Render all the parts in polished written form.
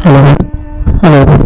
Hello, hello.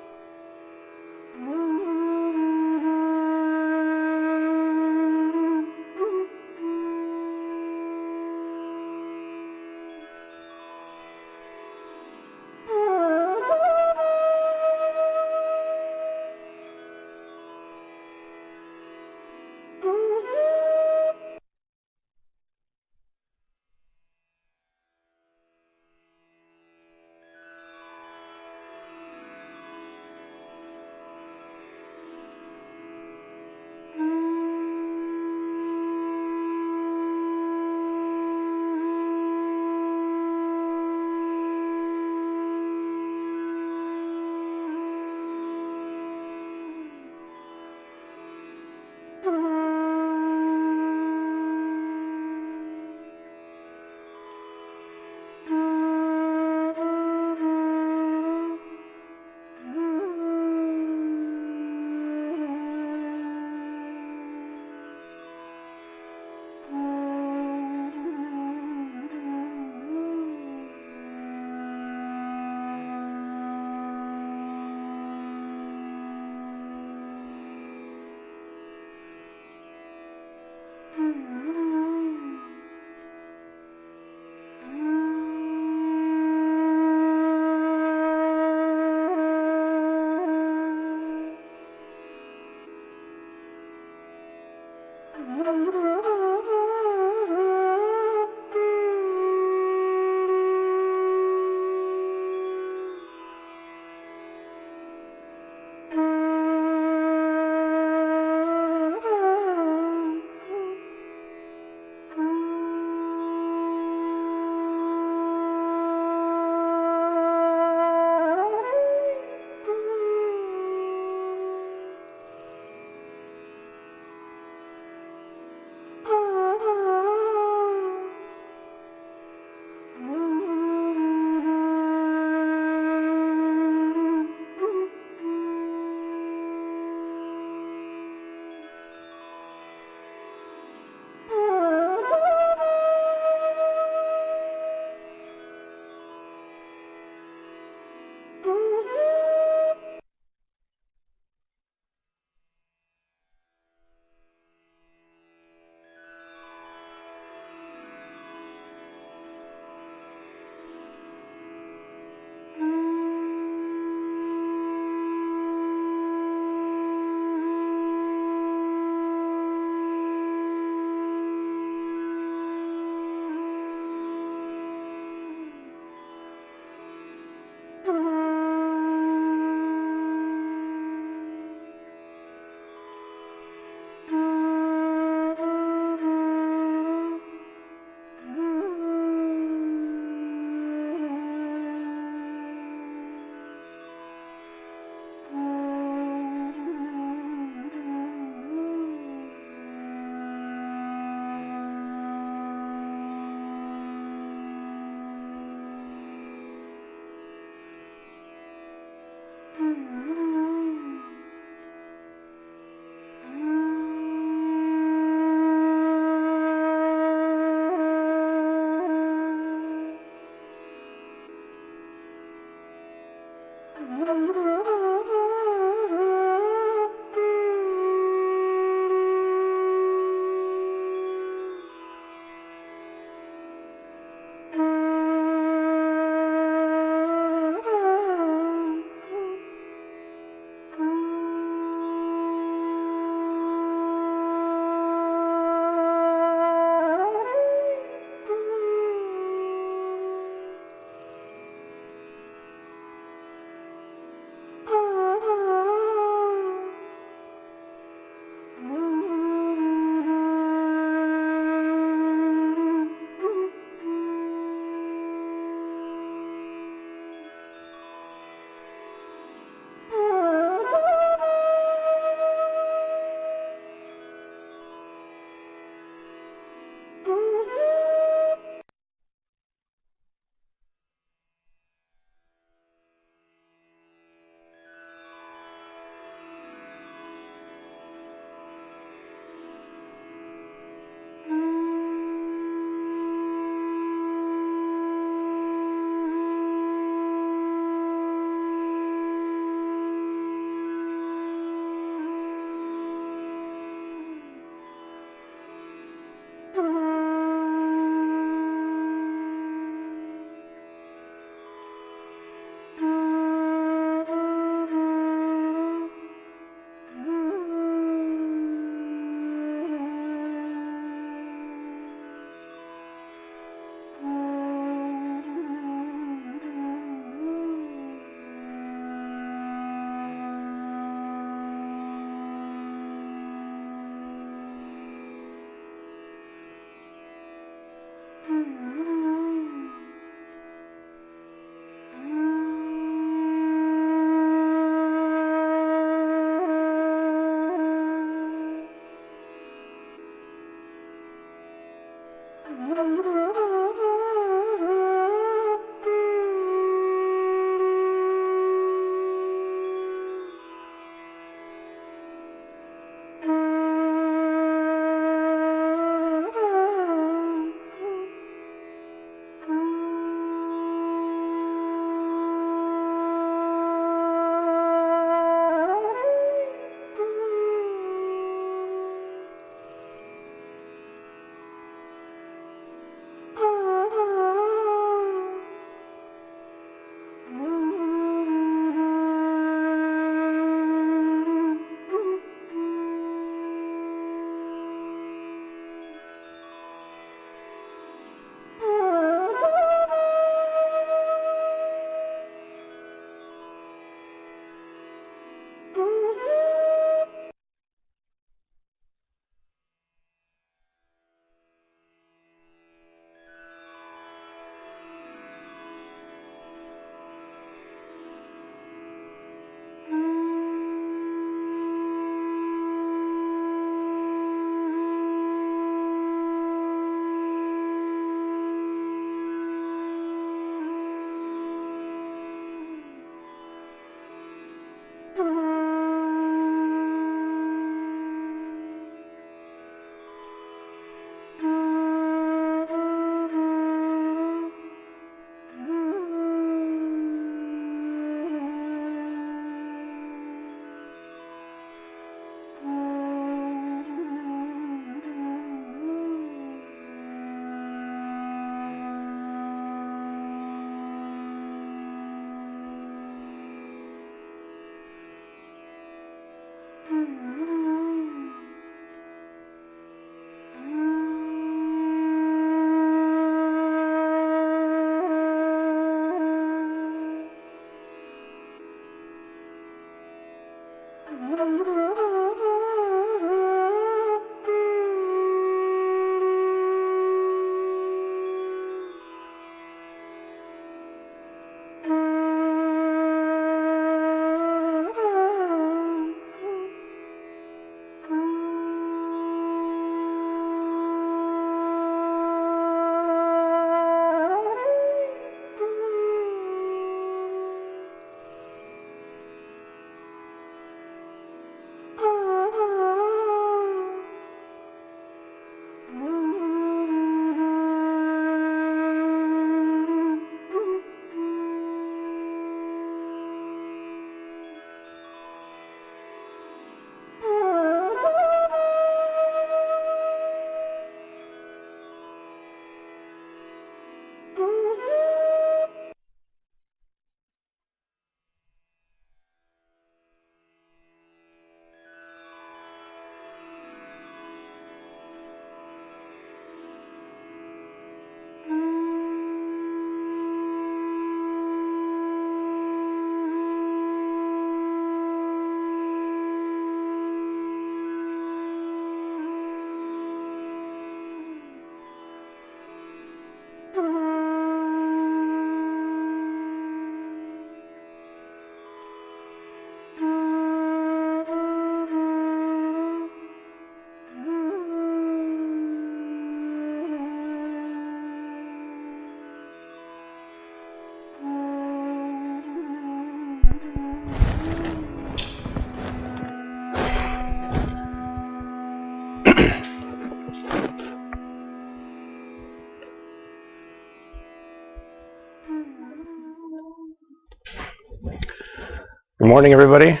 Good morning, everybody.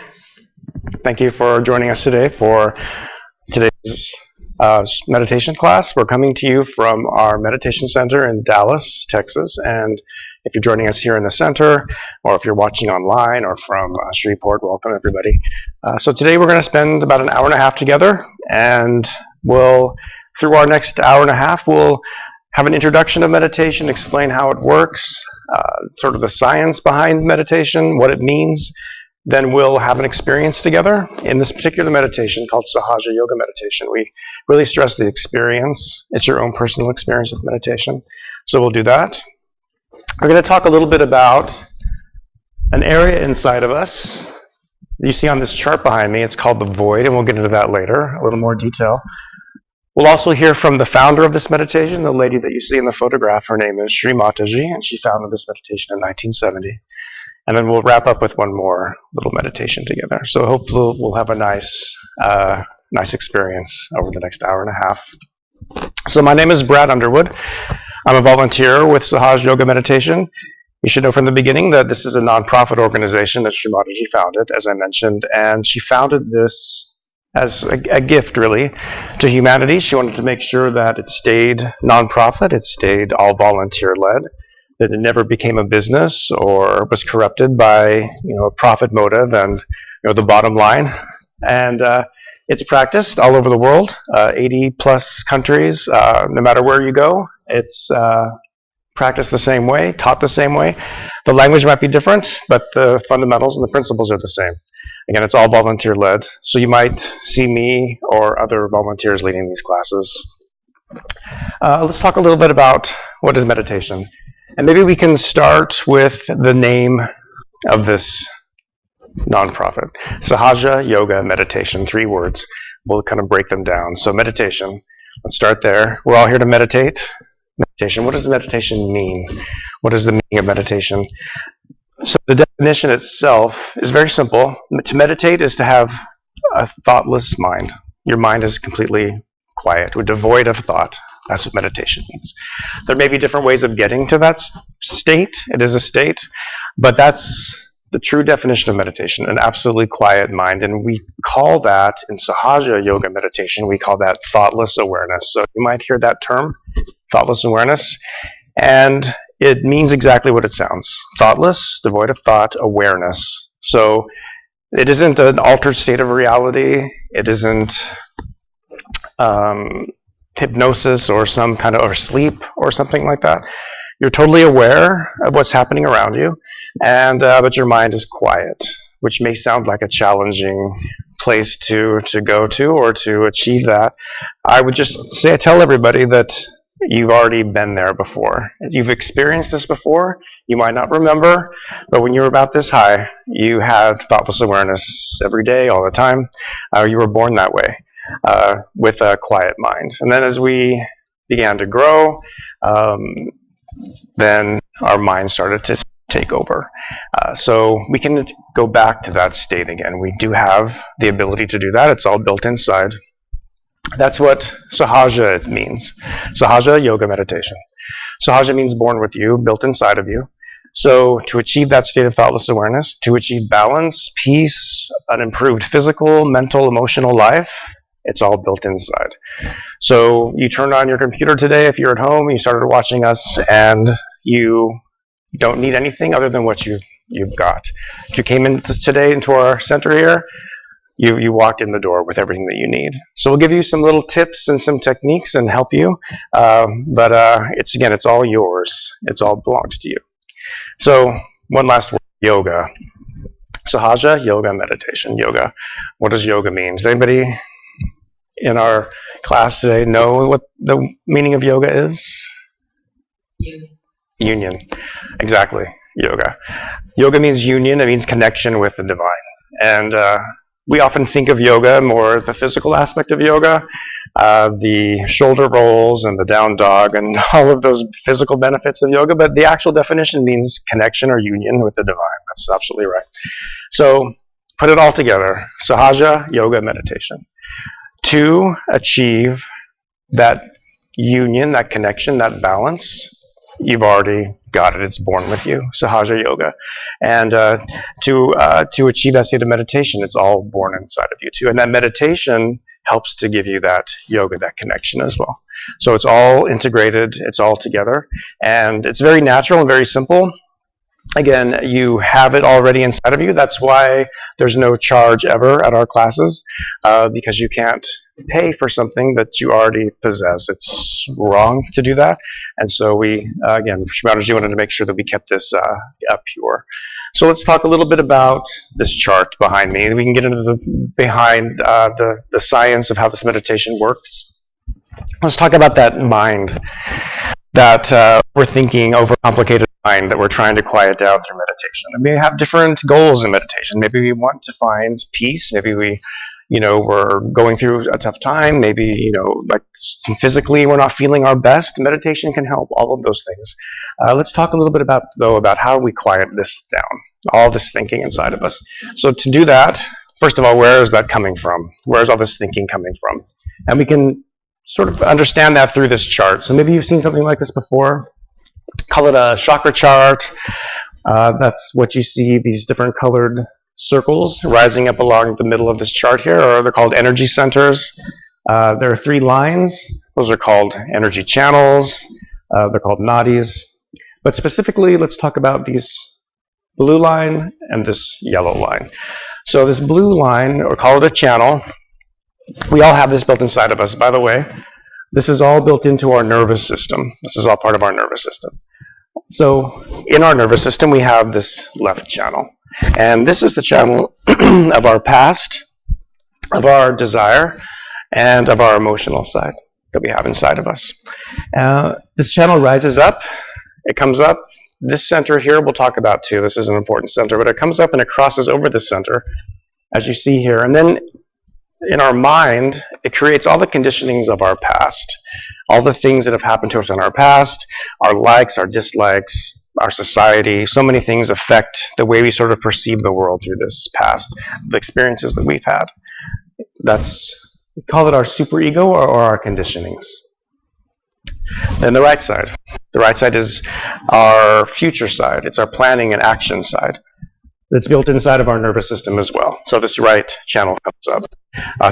Thank you for joining us today for today's meditation class. We're coming to you from our meditation center in Dallas, Texas. And if you're joining us here in the center, or if you're watching online or from Shreveport, welcome, everybody. So today we're going to spend about an hour and a half together. And through our next hour and a half, we'll have an introduction of meditation, explain how it works, sort of the science behind meditation, what it means. Then we'll have an experience together in this particular meditation called Sahaja Yoga Meditation. We really stress the experience. It's your own personal experience with meditation. So we'll do that. We're going to talk a little bit about an area inside of us that you see on this chart behind me. It's called the void, and we'll get into that later, a little more detail. We'll also hear from the founder of this meditation, the lady that you see in the photograph. Her name is Sri Mataji, and she founded this meditation in 1970. And then we'll wrap up with one more little meditation together. So hopefully we'll have a nice experience over the next hour and a half. So my name is Brad Underwood. I'm a volunteer with Sahaja Yoga Meditation. You should know from the beginning that this is a nonprofit organization that Sri Mataji founded, as I mentioned. And she founded this as a gift, really, to humanity. She wanted to make sure that it stayed nonprofit, it stayed all volunteer-led, that it never became a business or was corrupted by a profit motive and the bottom line. And it's practiced all over the world, 80 plus countries. No matter where you go, it's practiced the same way, taught the same way. The language might be different, but the fundamentals and the principles are the same. Again, it's all volunteer led, so you might see me or other volunteers leading these classes. Let's talk a little bit about what is meditation. And maybe we can start with the name of this nonprofit. Sahaja Yoga Meditation, 3 words. We'll kind of break them down. So meditation, let's start there. We're all here to meditate. Meditation, what does meditation mean? What is the meaning of meditation? So the definition itself is very simple. To meditate is to have a thoughtless mind. Your mind is completely quiet, or devoid of thought. That's what meditation means. There may be different ways of getting to that state. It is a state, but that's the true definition of meditation, an absolutely quiet mind. And we call that, in Sahaja Yoga Meditation, we call that thoughtless awareness. So you might hear that term, thoughtless awareness, and it means exactly what it sounds. Thoughtless, devoid of thought, awareness. So it isn't an altered state of reality. It isn't hypnosis or some kind of or sleep or something like that. You're totally aware of what's happening around you, and but your mind is quiet, which may sound like a challenging place to go to or to achieve that. I would just tell everybody that you've already been there before. You've experienced this before. You might not remember, but when you were about this high, you had thoughtless awareness every day, all the time. You were born that way. With a quiet mind. And then as we began to grow, then our mind started to take over. So we can go back to that state again. We do have the ability to do that. It's all built inside. That's what Sahaja means. Sahaja Yoga Meditation. Sahaja means born with you, built inside of you. So to achieve that state of thoughtless awareness, to achieve balance, peace, an improved physical, mental, emotional life, it's all built inside. So you turned on your computer today if you're at home, you started watching us, and you don't need anything other than what you've got. If you came in today into our center here, you walked in the door with everything that you need. So we'll give you some little tips and some techniques and help you, but it's all yours. It's all belongs to you. So one last word, yoga. Sahaja Yoga Meditation, yoga. What does yoga mean? Does anybody in our class today know what the meaning of yoga is? Union. Exactly. Yoga. Yoga means union. It means connection with the divine. And we often think of yoga more the physical aspect of yoga, the shoulder rolls and the down dog and all of those physical benefits of yoga, but the actual definition means connection or union with the divine. That's absolutely right. So put it all together. Sahaja Yoga Meditation. To achieve that union, that connection, that balance, you've already got it. It's born with you. Sahaja Yoga. And to achieve that state of meditation, it's all born inside of you too. And that meditation helps to give you that yoga, that connection as well. So it's all integrated, it's all together, and it's very natural and very simple. Again, you have it already inside of you. That's why there's no charge ever at our classes, because you can't pay for something that you already possess. It's wrong to do that. And so we, again, Shimadaji wanted to make sure that we kept this pure. So let's talk a little bit about this chart behind me. We can get into the science of how this meditation works. Let's talk about that mind, that overthinking, overcomplicated mind that we're trying to quiet down through meditation. And we have different goals in meditation. Maybe we want to find peace. Maybe we're going through a tough time. Maybe, like physically we're not feeling our best. Meditation can help, all of those things. Let's talk a little bit about how we quiet this down, all this thinking inside of us. So to do that, first of all, where is that coming from? Where is all this thinking coming from? And we can sort of understand that through this chart. So maybe you've seen something like this before. Call it a chakra chart. That's what you see, these different colored circles rising up along the middle of this chart here, or they're called energy centers. There are 3 lines. Those are called energy channels. They're called nadis. But specifically, let's talk about these blue line and this yellow line. So this blue line, or call it a channel, we all have this built inside of us, by the way. This is all built into our nervous system. This is all part of our nervous system. So in our nervous system, we have this left channel. And this is the channel of our past, of our desire, and of our emotional side that we have inside of us. This channel rises up. It comes up. This center here we'll talk about too. This is an important center. But it comes up and it crosses over this center, as you see here. And then in our mind, it creates all the conditionings of our past, all the things that have happened to us in our past, our likes, our dislikes, our society. So many things affect the way we sort of perceive the world through this past, the experiences that we've had. We call it our superego or our conditionings. Then the right side. The right side is our future side. It's our planning and action side. That's built inside of our nervous system as well. So this right channel comes up.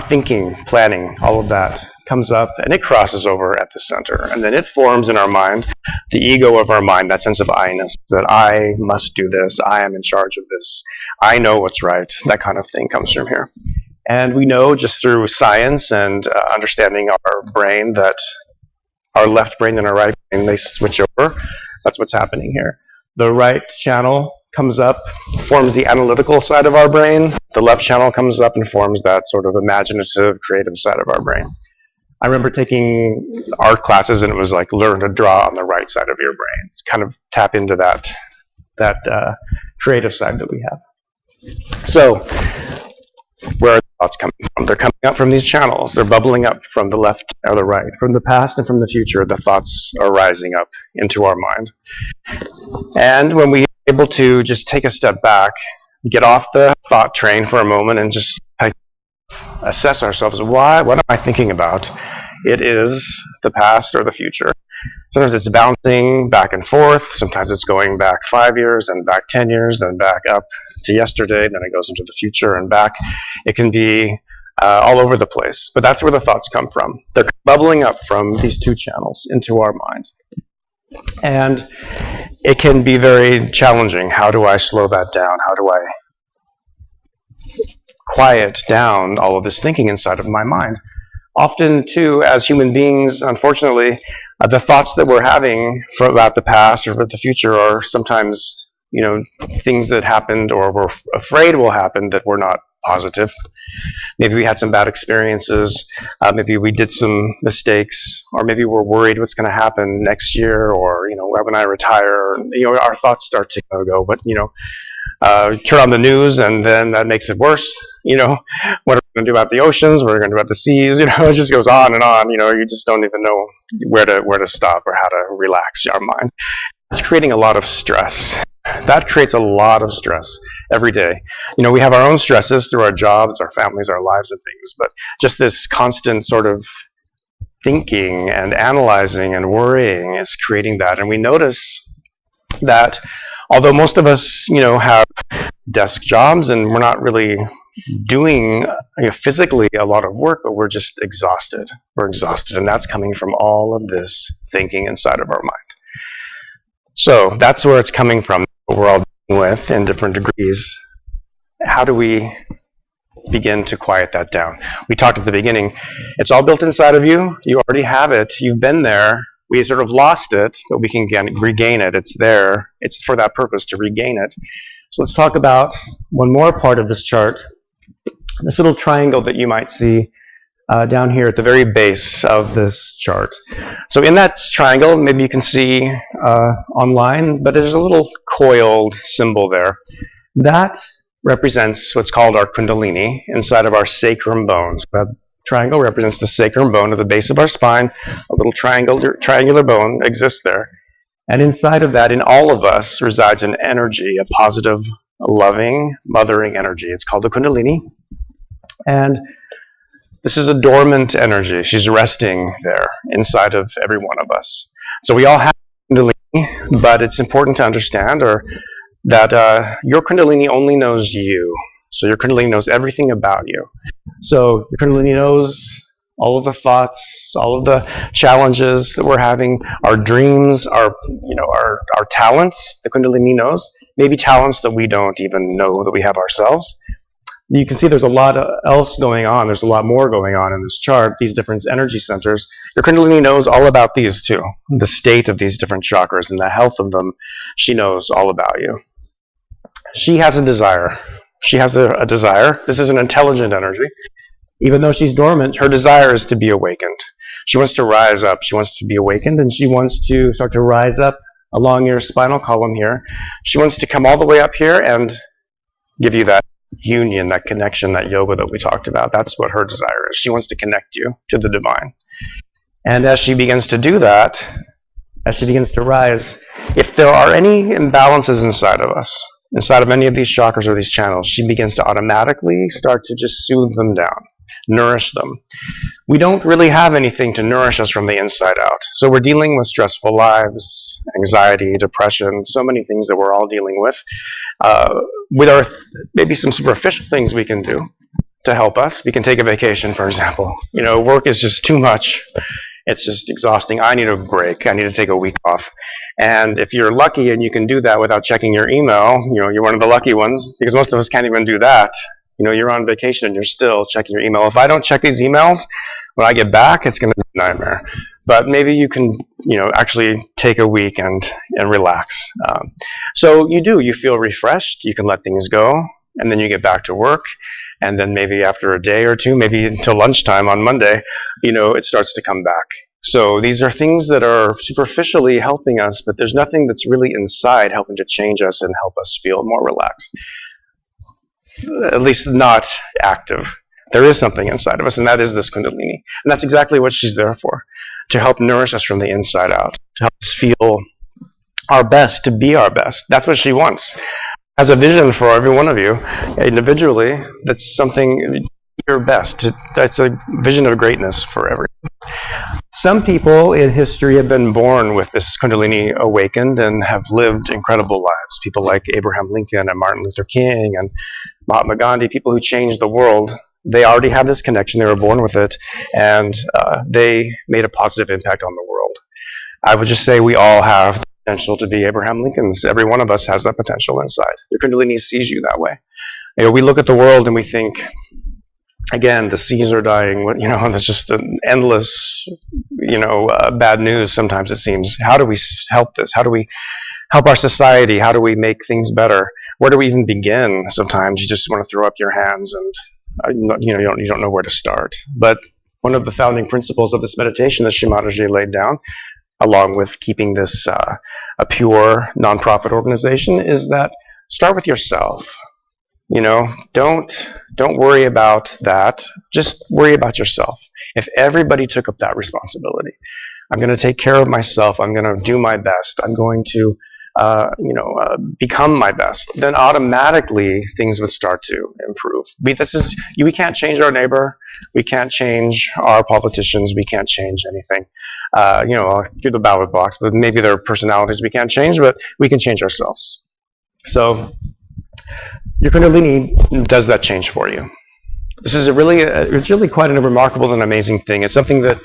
Thinking, planning, all of that comes up, and it crosses over at the center. And then it forms in our mind, the ego of our mind, that sense of I-ness, that I must do this, I am in charge of this, I know what's right, that kind of thing comes from here. And we know just through science and understanding our brain that our left brain and our right brain, they switch over. That's what's happening here. The right channel comes up, forms the analytical side of our brain. The left channel comes up and forms that sort of imaginative, creative side of our brain. I remember taking art classes, and it was like learn to draw on the right side of your brain. It's kind of tap into that creative side that we have. So where are the thoughts coming from? They're coming up from these channels. They're bubbling up from the left or the right. From the past and from the future, the thoughts are rising up into our mind. And when we able to just take a step back, get off the thought train for a moment, and just assess ourselves. What am I thinking about? It is the past or the future. Sometimes it's bouncing back and forth. Sometimes it's going back 5 years and back 10 years, then back up to yesterday, then it goes into the future and back. It can be all over the place. But that's where the thoughts come from. They're bubbling up from these 2 channels into our mind. And it can be very challenging. How do I slow that down? How do I quiet down all of this thinking inside of my mind? Often, too, as human beings, unfortunately, the thoughts that we're having about the past or about the future are sometimes, things that happened or we're afraid will happen that were not positive. Maybe we had some bad experiences, maybe we did some mistakes, or maybe we're worried what's going to happen next year, or, when I retire, our thoughts start to go, but, turn on the news and then that makes it worse. What are we going to do about the oceans? What are we going to do about the seas? It just goes on and on. You just don't even know where to stop or how to relax your mind. It's creating a lot of stress. That creates a lot of stress every day. We have our own stresses through our jobs, our families, our lives and things, but just this constant sort of thinking and analyzing and worrying is creating that. And we notice that although most of us, have desk jobs and we're not really doing physically a lot of work, but we're just exhausted. We're exhausted, and that's coming from all of this thinking inside of our mind. So that's where it's coming from, what we're all dealing with in different degrees. How do we begin to quiet that down? We talked at the beginning, it's all built inside of you. You already have it. You've been there. We sort of lost it, but we can regain it. It's there. It's for that purpose, to regain it. So let's talk about one more part of this chart. This little triangle that you might see down here at the very base of this chart. So in that triangle, maybe you can see online, but there's a little coiled symbol there. That represents what's called our Kundalini inside of our sacrum bones. That triangle represents the sacrum bone at the base of our spine. A little triangular bone exists there. And inside of that, in all of us, resides an energy, a positive, loving, mothering energy. It's called the Kundalini. And this is a dormant energy. She's resting there inside of every one of us. So we all have Kundalini, but it's important to understand that your Kundalini only knows you. So your Kundalini knows everything about you. So your Kundalini knows all of the thoughts, all of the challenges that we're having, our dreams, our talents. The Kundalini knows. Maybe talents that we don't even know that we have ourselves. You can see there's a lot else going on. There's a lot more going on in this chart, these different energy centers. Your Kundalini knows all about these too, the state of these different chakras and the health of them. She knows all about you. She has a desire. She has a desire. This is an intelligent energy. Even though she's dormant, her desire is to be awakened. She wants to rise up. She wants to be awakened, and she wants to start to rise up along your spinal column here. She wants to come all the way up here and give you that union, that connection, that yoga that we talked about. That's what her desire is. She wants to connect you to the divine. And as she begins to do that, as she begins to rise, if there are any imbalances inside of us, inside of any of these chakras or these channels, she begins to automatically start to just soothe them down, nourish them. We don't really have anything to nourish us from the inside out. So we're dealing with stressful lives, anxiety, depression, so many things that we're all dealing with. With our maybe some superficial things we can do to help us. We can take a vacation, for example. Work is just too much. It's just exhausting. I need a break. I need to take a week off. And if you're lucky and you can do that without checking your email, you're one of the lucky ones, because most of us can't even do that. You're on vacation and you're still checking your email. If I don't check these emails, when I get back, it's going to be a nightmare. But maybe you can, actually take a week and relax. So you feel refreshed. You can let things go, and then you get back to work. And then maybe after a day or two, maybe until lunchtime on Monday, it starts to come back. So these are things that are superficially helping us, but there's nothing that's really inside helping to change us and help us feel more relaxed. At least not active. There is something inside of us, and that is this Kundalini. And that's exactly what she's there for, to help nourish us from the inside out, to help us feel our best, to be our best. That's what she wants. Has a vision for every one of you individually. That's something, your best. That's a vision of greatness for everyone. Some people in history have been born with this Kundalini awakened and have lived incredible lives. People like Abraham Lincoln and Martin Luther King and Mahatma Gandhi, people who changed the world. They already have this connection. They were born with it, and they made a positive impact on the world. I would just say we all have the potential to be Abraham Lincolns. Every one of us has that potential inside. Your Kundalini sees you that way. We look at the world and we think, again, the seas are dying. It's just an endless, bad news sometimes it seems. How do we help this? How do we help our society? How do we make things better? Where do we even begin? Sometimes you just want to throw up your hands and you don't know where to start. But one of the founding principles of this meditation that Mataji laid down, along with keeping this a pure nonprofit organization, is that start with yourself. Don't worry about that. Just worry about yourself. If everybody took up that responsibility, I'm going to take care of myself. I'm going to do my best. I'm going to become my best, then automatically things would start to improve. We can't change our neighbor, we can't change our politicians, we can't change anything, through the ballot box. But maybe their personalities we can't change, but we can change ourselves. So your Kundalini does that change for you. This is it's really quite a remarkable and amazing thing. It's something that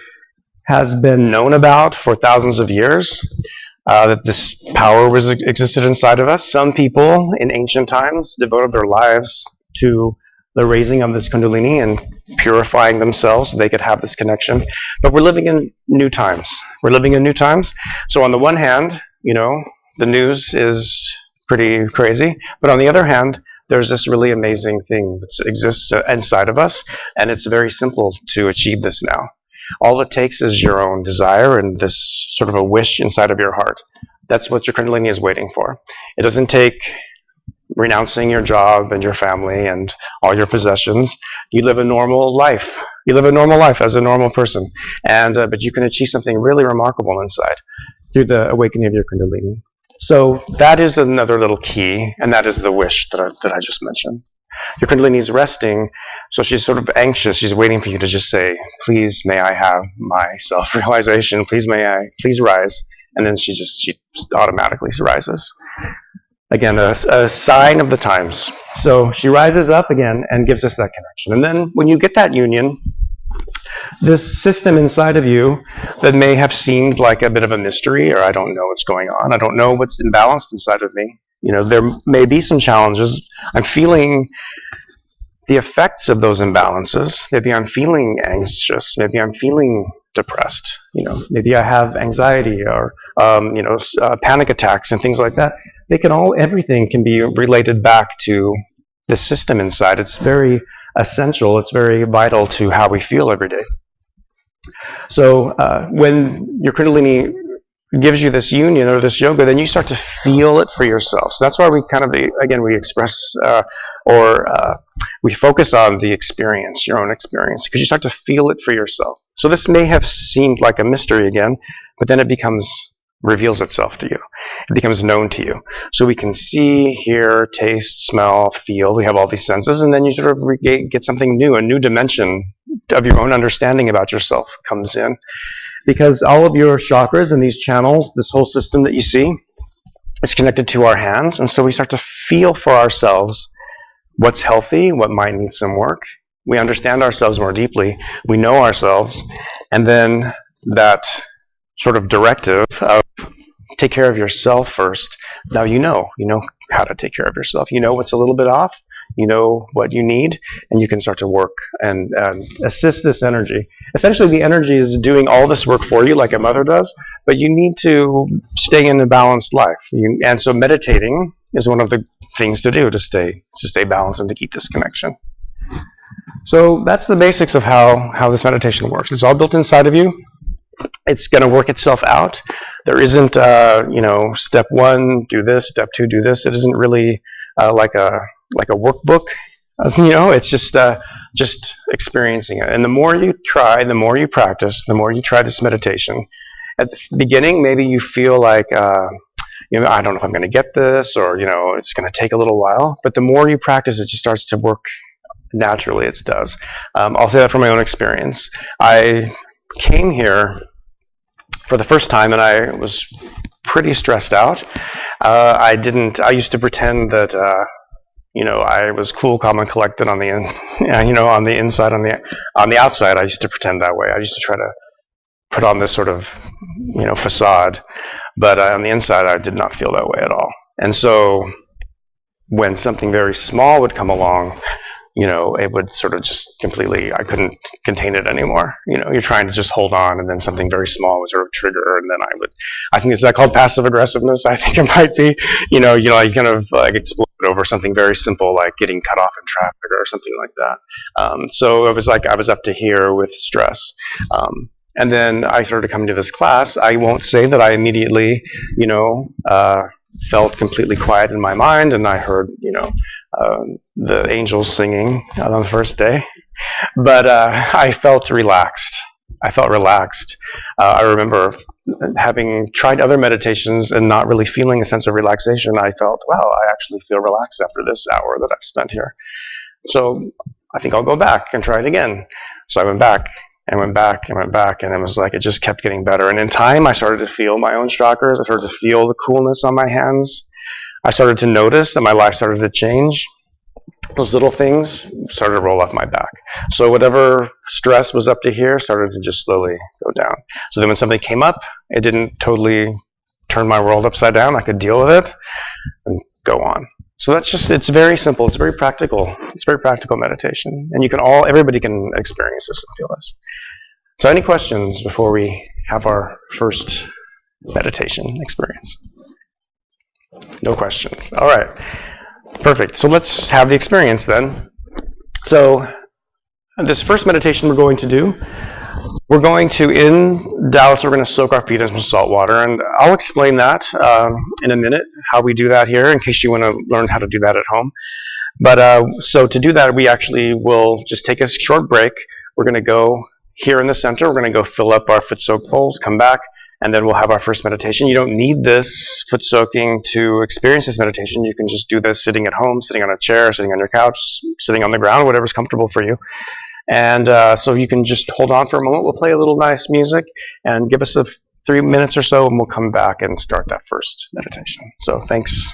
has been known about for thousands of years, that this power existed inside of us. Some people in ancient times devoted their lives to the raising of this Kundalini and purifying themselves so they could have this connection. But we're living in new times. So on the one hand, the news is pretty crazy. But on the other hand, there's this really amazing thing that exists inside of us, and it's very simple to achieve this now. All it takes is your own desire and this sort of a wish inside of your heart. That's what your Kundalini is waiting for. It doesn't take renouncing your job and your family and all your possessions. You live a normal life. As a normal person, but you can achieve something really remarkable inside through the awakening of your Kundalini. So that is another little key, and that is the wish that I just mentioned. Your Kundalini is resting, so she's sort of anxious. She's waiting for you to just say, please may I have my self-realization, please rise. And then she automatically rises. Again, a sign of the times. So she rises up again and gives us that connection. And then when you get that union, this system inside of you that may have seemed like a bit of a mystery, or I don't know what's going on, I don't know what's imbalanced inside of me. There may be some challenges. I'm feeling the effects of those imbalances. Maybe I'm feeling anxious. Maybe I'm feeling depressed. Maybe I have anxiety or panic attacks and things like that. Everything can be related back to the system inside. It's very essential. It's very vital to how we feel every day. So when your Kundalini gives you this union or this yoga, then you start to feel it for yourself. So that's why we we express we focus on the experience, your own experience, because you start to feel it for yourself. So this may have seemed like a mystery again, but then it reveals itself to you. It becomes known to you. So we can see, hear, taste, smell, feel. We have all these senses, and then you sort of get something new, a new dimension of your own understanding about yourself comes in. Because all of your chakras and these channels, this whole system that you see, is connected to our hands. And so we start to feel for ourselves what's healthy, what might need some work. We understand ourselves more deeply. We know ourselves. And then that sort of directive of take care of yourself first. Now you know how to take care of yourself. You know what's a little bit off. You know what you need, and you can start to work and assist this energy. Essentially, the energy is doing all this work for you like a mother does, but you need to stay in a balanced life. And so meditating is one of the things to do to stay balanced and to keep this connection. So that's the basics of how this meditation works. It's all built inside of you. It's going to work itself out. There isn't, step one, do this, step two, do this. It isn't really like a workbook. It's just experiencing it. And the more you try, the more you practice, the more you try this meditation. At the beginning, maybe you feel like, I don't know if I'm going to get this, or, it's going to take a little while. But the more you practice, it just starts to work naturally. It does. I'll say that from my own experience. I came here for the first time, and I was pretty stressed out. I used to pretend that, I was cool, calm, and collected on the on the inside. On the outside, I used to pretend that way. I used to try to put on this sort of, facade. But on the inside, I did not feel that way at all. And so when something very small would come along, it would sort of just completely, I couldn't contain it anymore. You're trying to just hold on, and then something very small would sort of trigger, and then I think, is that called passive aggressiveness? I think it might be. You kind of like explode over something very simple, like getting cut off in traffic or something like that. So it was like I was up to here with stress. And then I started coming to this class. I won't say that I immediately, felt completely quiet in my mind, and I heard, the angels singing on the first day. But I felt relaxed. I felt relaxed. I remember having tried other meditations and not really feeling a sense of relaxation. I felt, wow, I actually feel relaxed after this hour that I've spent here. So I think I'll go back and try it again. So I went back and went back and went back, and it was like it just kept getting better. And in time, I started to feel my own chakras. I started to feel the coolness on my hands. I started to notice that my life started to change. Those little things started to roll off my back. So whatever stress was up to here started to just slowly go down. So then when something came up, it didn't totally turn my world upside down. I could deal with it and go on. So that's just, it's very simple. It's very practical. It's very practical meditation. And everybody can experience this and feel this. So any questions before we have our first meditation experience? No questions. All right. Perfect. So let's have the experience then. So this first meditation we're going to do, in Dallas, we're going to soak our feet in some salt water. And I'll explain that in a minute, how we do that here, in case you want to learn how to do that at home. But so to do that, we actually will just take a short break. We're going to go here in the center. We're going to go fill up our foot soak bowls, come back, and then we'll have our first meditation. You don't need this foot soaking to experience this meditation. You can just do this sitting at home, sitting on a chair, sitting on your couch, sitting on the ground, whatever's comfortable for you. And so you can just hold on for a moment. We'll play a little nice music and give us 3 minutes or so, and we'll come back and start that first meditation. So thanks.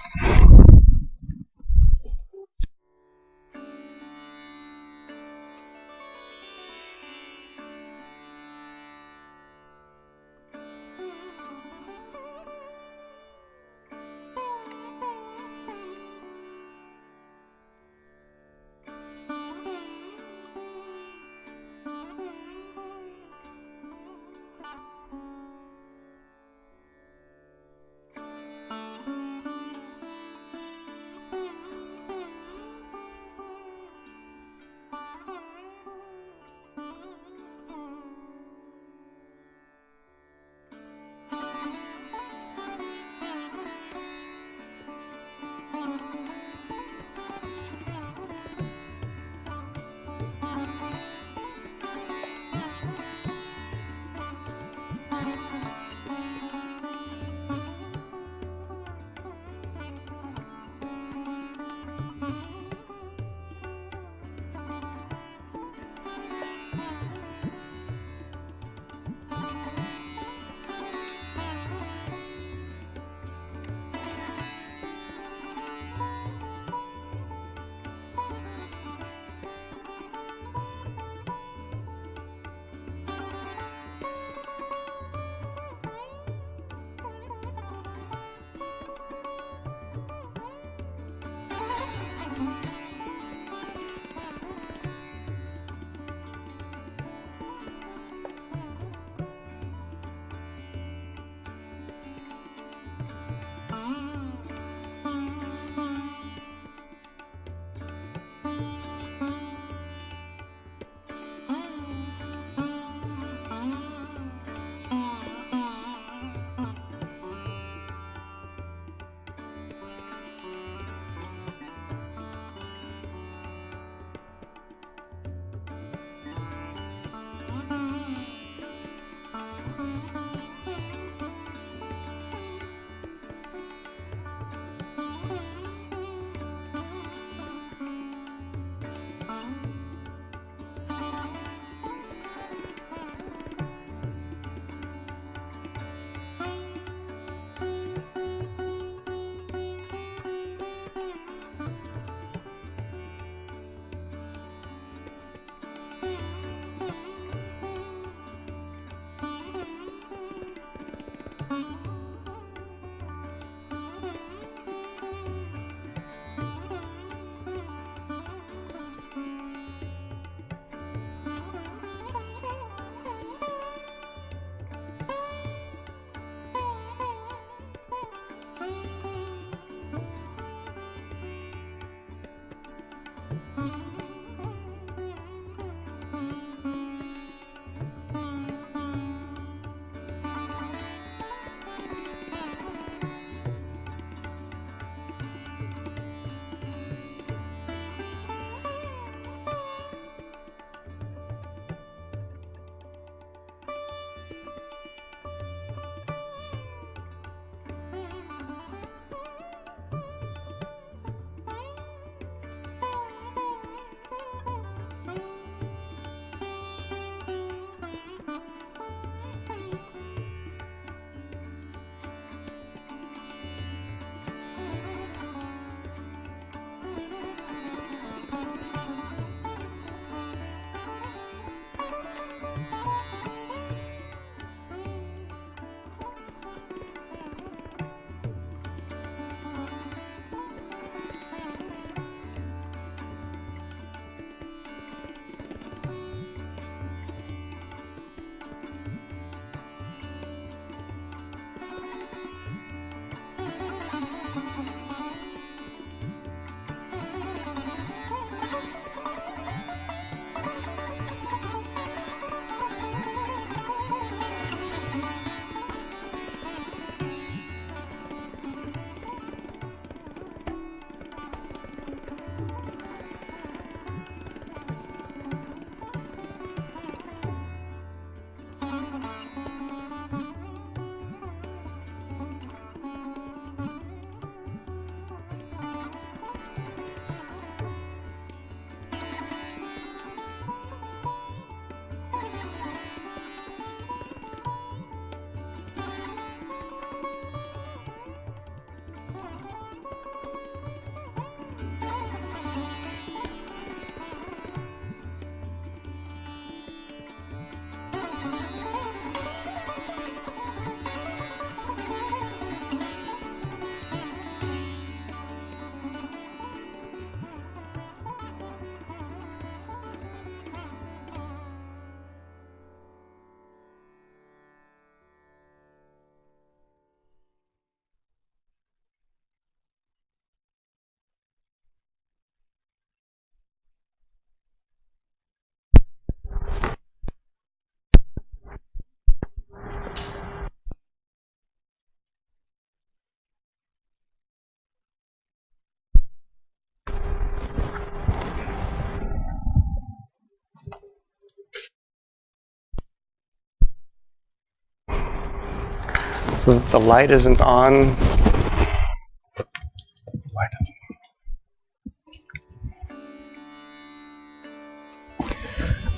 So the light isn't on.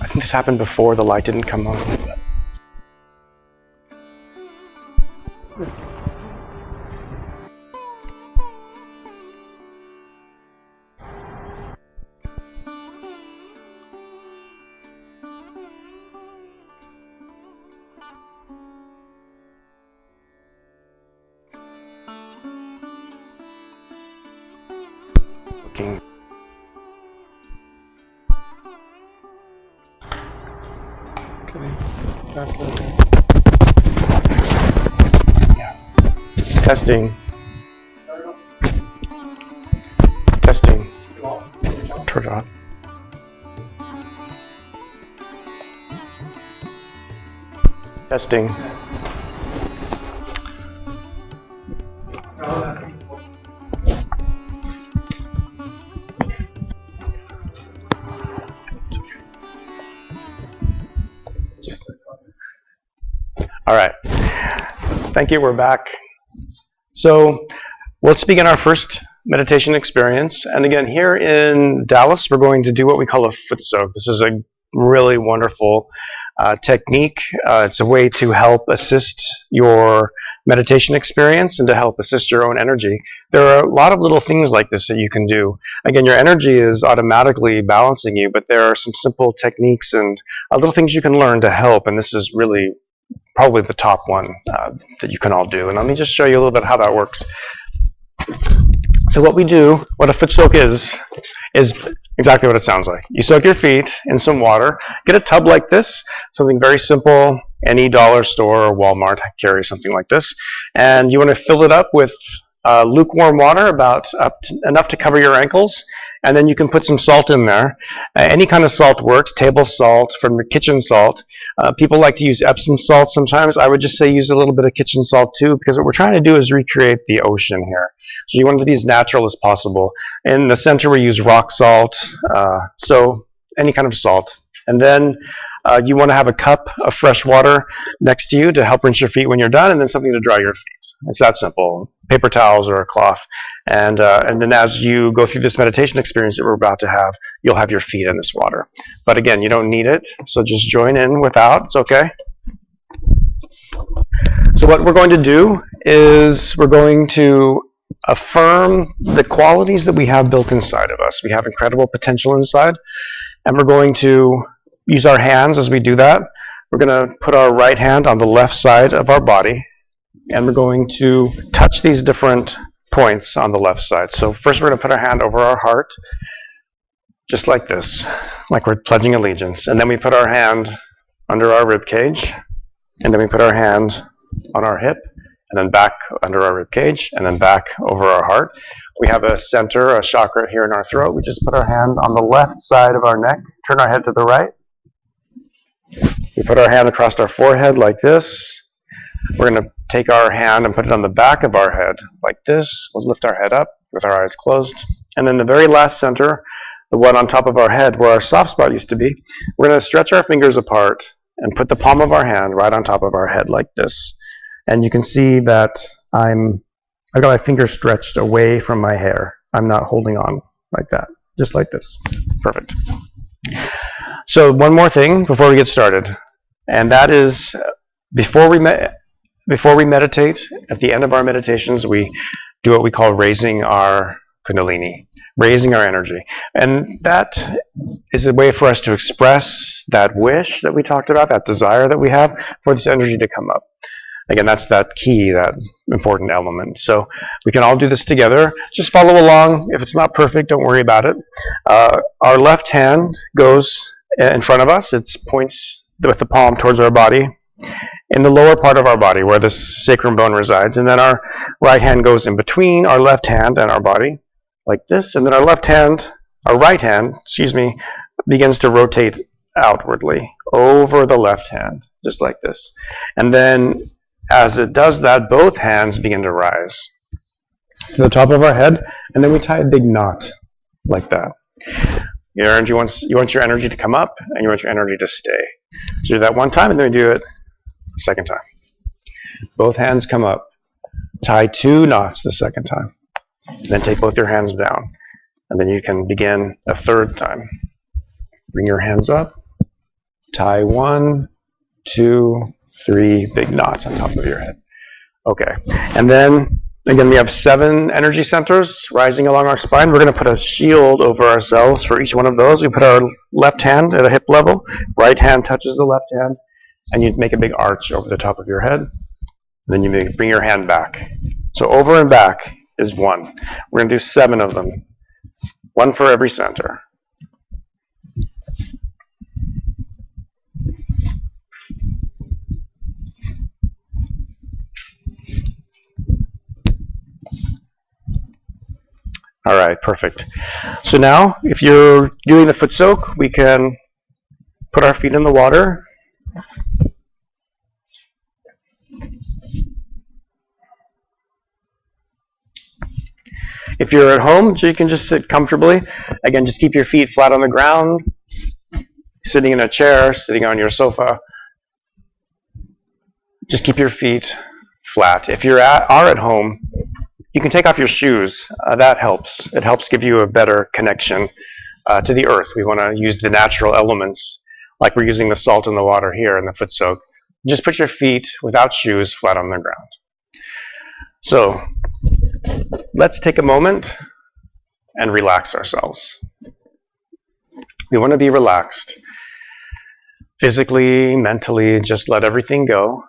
I think this happened before the light didn't come on. Looking. Yeah. Testing. Testing. Turn it on. Testing. All right. Thank you. We're back. So let's begin our first meditation experience. And again, here in Dallas, we're going to do what we call a foot soak. This is a really wonderful technique. It's a way to help assist your meditation experience and to help assist your own energy. There are a lot of little things like this that you can do. Again, your energy is automatically balancing you, but there are some simple techniques and little things you can learn to help. And this is really probably the top one that you can all do. And let me just show you a little bit how that works. So what we do, what a foot soak is exactly what it sounds like. You soak your feet in some water. Get a tub like this, something very simple. Any dollar store or Walmart carries something like this. And you want to fill it up with lukewarm water, enough to cover your ankles. And then you can put some salt in there. Any kind of salt works, table salt, from your kitchen salt. People like to use Epsom salt sometimes. I would just say use a little bit of kitchen salt too, because what we're trying to do is recreate the ocean here. So you want it to be as natural as possible. In the center we use rock salt, so any kind of salt. And then you want to have a cup of fresh water next to you to help rinse your feet when you're done, and then something to dry your feet. It's that simple. Paper towels or a cloth. And then as you go through this meditation experience that we're about to have, you'll have your feet in this water. But again, you don't need it, so just join in without. It's okay. So what we're going to do is we're going to affirm the qualities that we have built inside of us. We have incredible potential inside, and we're going to use our hands as we do that. We're going to put our right hand on the left side of our body, and we're going to touch these different points on the left side. So first we're going to put our hand over our heart, just like this, like we're pledging allegiance. And then we put our hand under our rib cage, and then we put our hand on our hip, and then back under our rib cage, and then back over our heart. We have a center, a chakra here in our throat. We just put our hand on the left side of our neck, turn our head to the right. We put our hand across our forehead like this. We're going to take our hand and put it on the back of our head like this. We'll lift our head up with our eyes closed. And then the very last center, the one on top of our head where our soft spot used to be, we're going to stretch our fingers apart and put the palm of our hand right on top of our head like this. And you can see that I've got my fingers stretched away from my hair. I'm not holding on like that, just like this. Perfect. So one more thing before we get started, and that is before we meditate, at the end of our meditations, we do what we call raising our kundalini, raising our energy. And that is a way for us to express that wish that we talked about, that desire that we have for this energy to come up. Again, that's that key, that important element. So we can all do this together. Just follow along. If it's not perfect, don't worry about it. Our left hand goes in front of us. It points with the palm towards our body, in the lower part of our body where the sacrum bone resides. And then our right hand goes in between our left hand and our body, like this. And then our right hand, begins to rotate outwardly over the left hand, just like this. And then as it does that, both hands begin to rise to the top of our head, and then we tie a big knot like that. Your energy you want your energy to come up, and you want your energy to stay. So do that one time, and then we do it a second time. Both hands come up. Tie 2 knots the second time. Then take both your hands down. And then you can begin a third time. Bring your hands up. Tie 1, 2, 3 big knots on top of your head. Okay. And then, again, we have 7 energy centers rising along our spine. We're going to put a shield over ourselves for each one of those. We put our left hand at a hip level. Right hand touches the left hand. And you make a big arch over the top of your head. Then you bring your hand back. So over and back is 1. We're going to do 7 of them. 1 for every center. All right, perfect. So now, if you're doing the foot soak, we can put our feet in the water. If you're at home, so you can just sit comfortably. Again, just keep your feet flat on the ground, sitting in a chair, sitting on your sofa. Just keep your feet flat. If you are at home, you can take off your shoes. That helps. It helps give you a better connection to the earth. We want to use the natural elements, like we're using the salt in the water here in the foot soak. Just put your feet without shoes flat on the ground. So let's take a moment and relax ourselves. We want to be relaxed. Physically, mentally, just let everything go.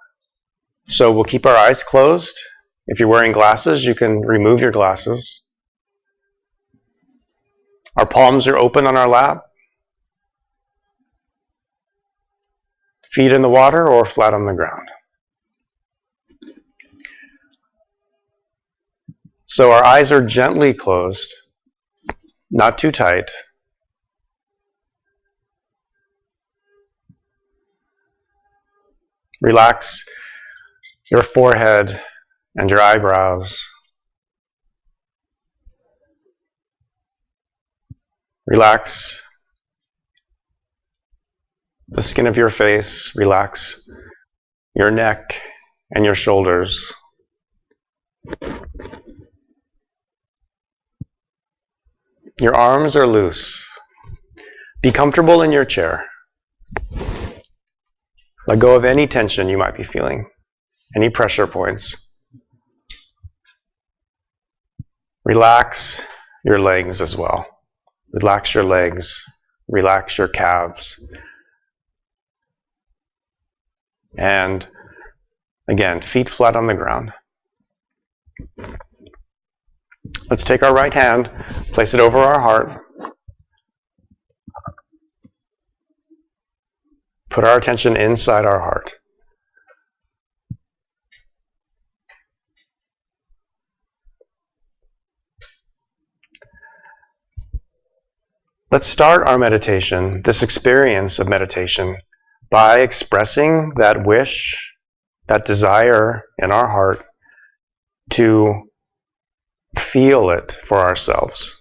So we'll keep our eyes closed. If you're wearing glasses, you can remove your glasses. Our palms are open on our lap. Feet in the water or flat on the ground. So our eyes are gently closed, not too tight. Relax your forehead and your eyebrows. Relax the skin of your face. Relax your neck and your shoulders. Your arms are loose. Be comfortable in your chair. Let go of any tension you might be feeling, any pressure points. Relax your legs as well. Relax your legs. Relax your calves. And again, feet flat on the ground. Let's take our right hand, place it over our heart. Put our attention inside our heart. Let's start our meditation, this experience of meditation, by expressing that wish, that desire in our heart to feel it for ourselves.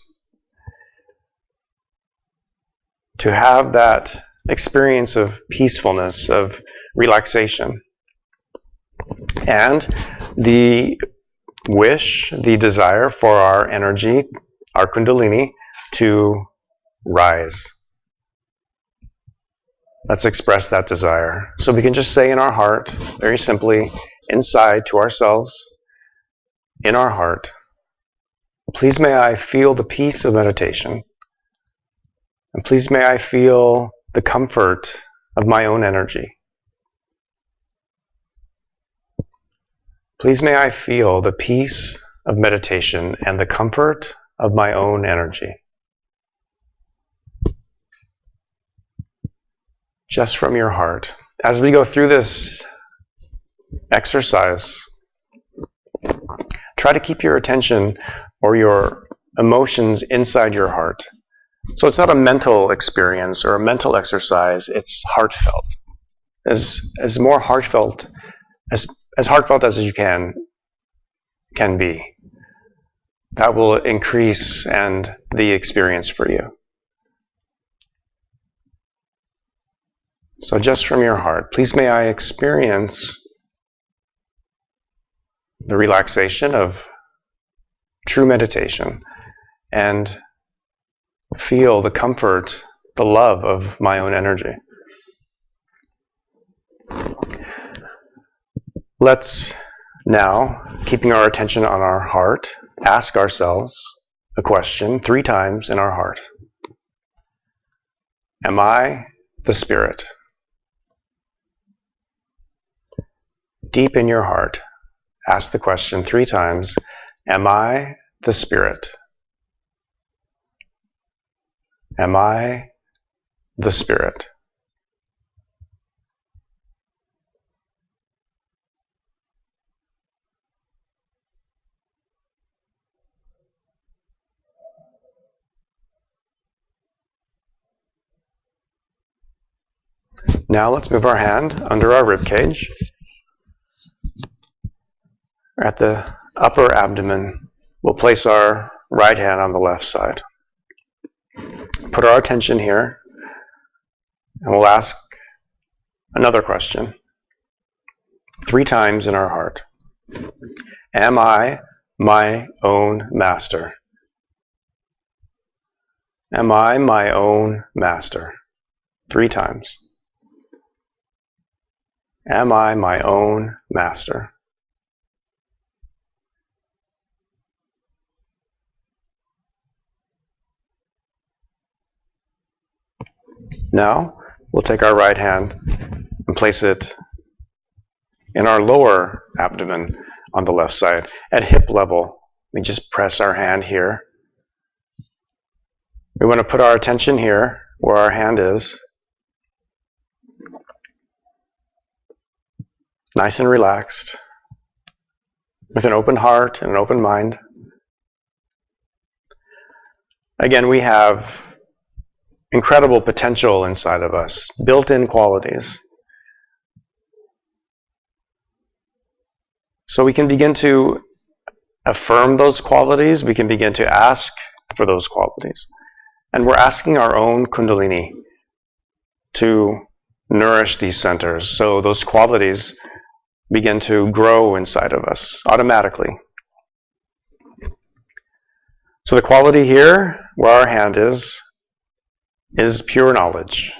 To have that experience of peacefulness, of relaxation. And the wish, the desire for our energy, our kundalini, to rise. Let's express that desire. So we can just say in our heart, very simply, inside to ourselves, in our heart, please may I feel the peace of meditation. And please may I feel the comfort of my own energy. Please may I feel the peace of meditation and the comfort of my own energy. Just from your heart. As we go through this exercise, try to keep your attention or your emotions inside your heart. So it's not a mental experience or a mental exercise, it's heartfelt. As more heartfelt, as heartfelt as you can be. That will increase and the experience for you. So just from your heart, please may I experience the relaxation of true meditation and feel the comfort, the love of my own energy. Let's now, keeping our attention on our heart, ask ourselves a question 3 times in our heart. Am I the Spirit? Deep in your heart, ask the question 3 times. Am I the Spirit? Am I the Spirit? Now let's move our hand under our rib cage. At the upper abdomen, we'll place our right hand on the left side. Put our attention here, and we'll ask another question 3 times in our heart. Am I my own master? Am I my own master? 3 times. Am I my own master? Now, we'll take our right hand and place it in our lower abdomen on the left side. At hip level, we just press our hand here. We want to put our attention here, where our hand is. Nice and relaxed, with an open heart and an open mind. Again, we have incredible potential inside of us, built-in qualities. So we can begin to affirm those qualities. We can begin to ask for those qualities. And we're asking our own Kundalini to nourish these centers so those qualities begin to grow inside of us automatically. So the quality here, where our hand is pure knowledge,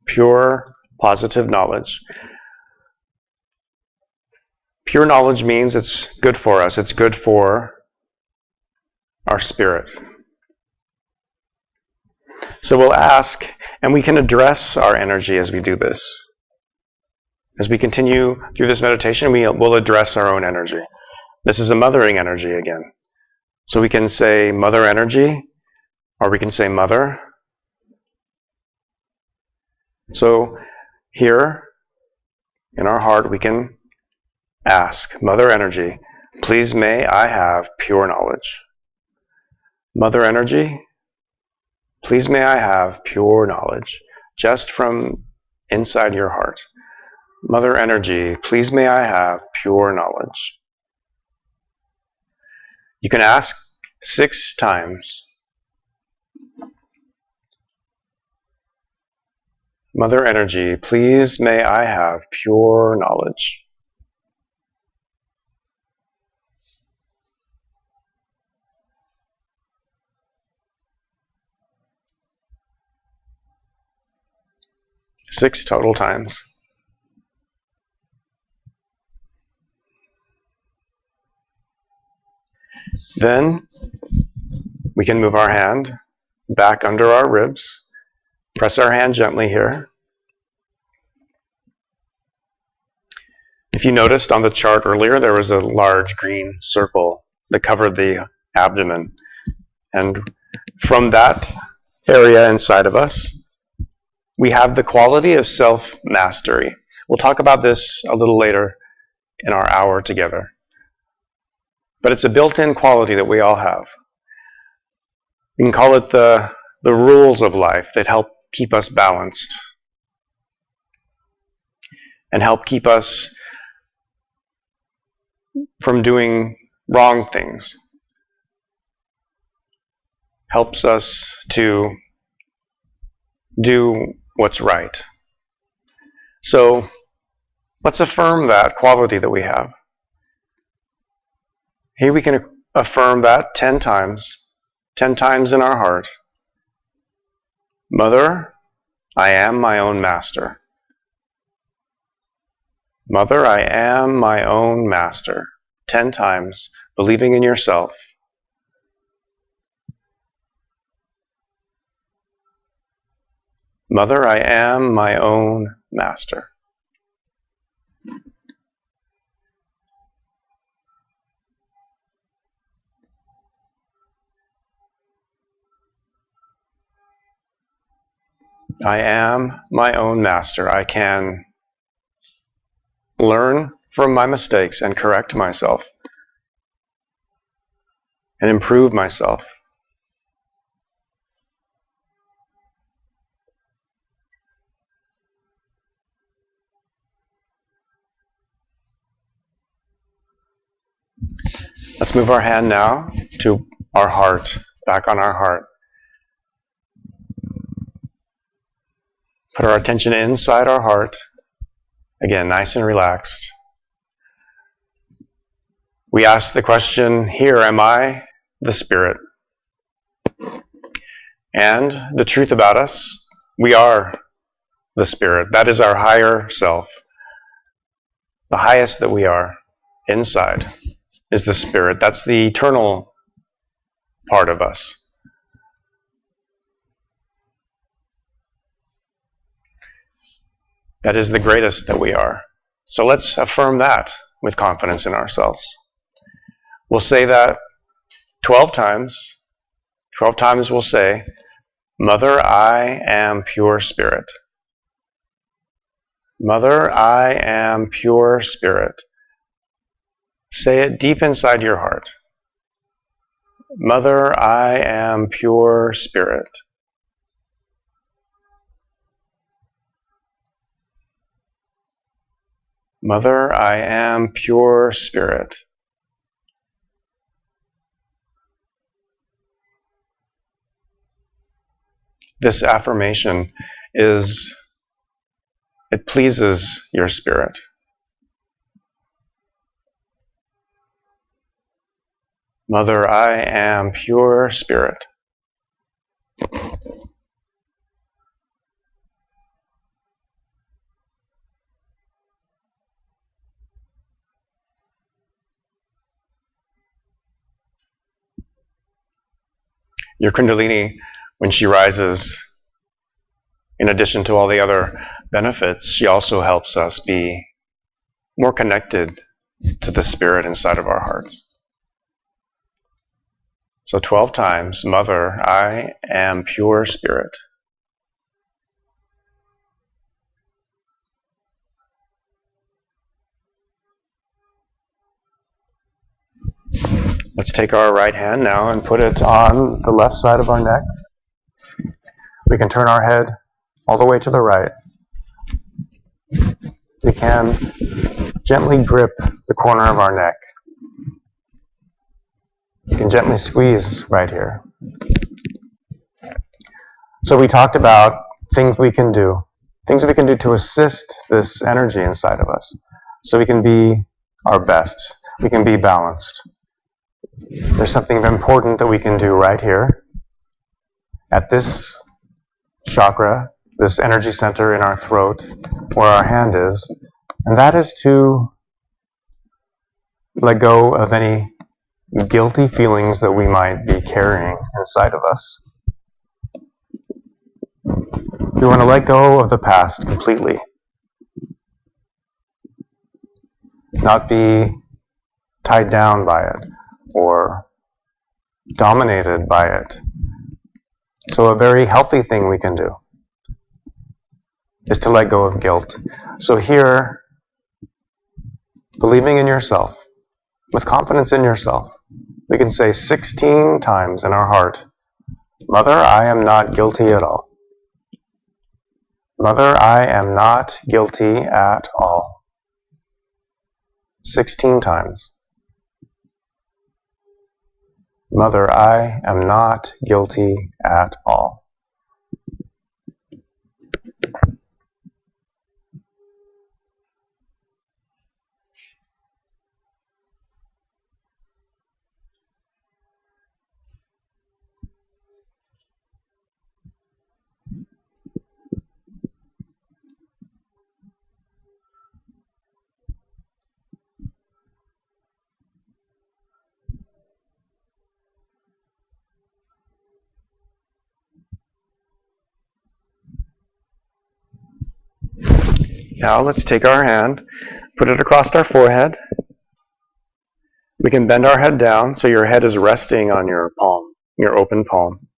pure positive knowledge. Pure knowledge means it's good for us. It's good for our spirit. So we'll ask, and we can address our energy as we do this. As we continue through this meditation, we'll address our own energy. This is a mothering energy again. So we can say mother energy, or we can say mother. So here, in our heart, we can ask, Mother Energy, please may I have pure knowledge. Mother Energy, please may I have pure knowledge, just from inside your heart. Mother Energy, please may I have pure knowledge. You can ask 6 times. Mother Energy, please may I have pure knowledge. Six total times. Then we can move our hand back under our ribs. Press our hand gently here. If you noticed on the chart earlier, there was a large green circle that covered the abdomen. And from that area inside of us, we have the quality of self-mastery. We'll talk about this a little later in our hour together. But it's a built-in quality that we all have. We can call it the rules of life that help keep us balanced and help keep us from doing wrong things. Helps us to do what's right. So let's affirm that quality that we have. Here we can affirm that 10 times in our heart. Mother, I am my own master. Mother, I am my own master. 10 times, believing in yourself. Mother, I am my own master. I am my own master. I can learn from my mistakes and correct myself and improve myself. Let's move our hand now to our heart, back on our heart. Put our attention inside our heart. Again, nice and relaxed. We ask the question, here am I, the Spirit. And the truth about us, we are the Spirit. That is our higher self. The highest that we are inside is the Spirit. That's the eternal part of us. That is the greatest that we are. So let's affirm that with confidence in ourselves. We'll say that 12 times. 12 times we'll say, Mother, I am pure spirit. Mother, I am pure spirit. Say it deep inside your heart. Mother, I am pure spirit. Mother, I am pure spirit. This affirmation it pleases your spirit. Mother, I am pure spirit. Your Kundalini, when she rises, in addition to all the other benefits, she also helps us be more connected to the spirit inside of our hearts. So 12 times, Mother, I am pure spirit. Let's take our right hand now and put it on the left side of our neck. We can turn our head all the way to the right. We can gently grip the corner of our neck. You can gently squeeze right here. So we talked about things we can do to assist this energy inside of us, so we can be our best, we can be balanced. There's something important that we can do right here at this chakra, this energy center in our throat, where our hand is, and that is to let go of any guilty feelings that we might be carrying inside of us. We want to let go of the past completely. Not be tied down by it or dominated by it. So a very healthy thing we can do is to let go of guilt. So here, believing in yourself, with confidence in yourself, we can say 16 times in our heart, Mother, I am not guilty at all. Mother, I am not guilty at all. 16 times. Mother, I am not guilty at all. Now let's take our hand, put it across our forehead. We can bend our head down so your head is resting on your palm, your open palm.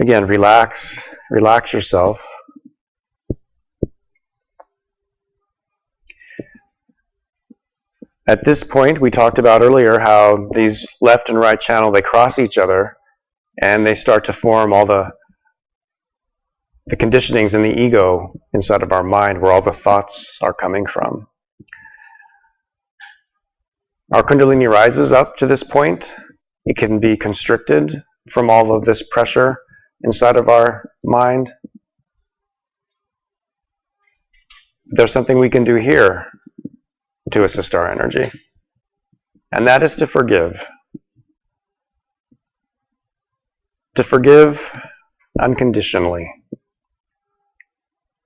Again, relax yourself. At this point, we talked about earlier how these left and right channel, they cross each other and they start to form all the conditionings in the ego inside of our mind where all the thoughts are coming from. Our Kundalini rises up to this point. It can be constricted from all of this pressure inside of our mind. There's something we can do here to assist our energy, and that is to forgive. To forgive unconditionally.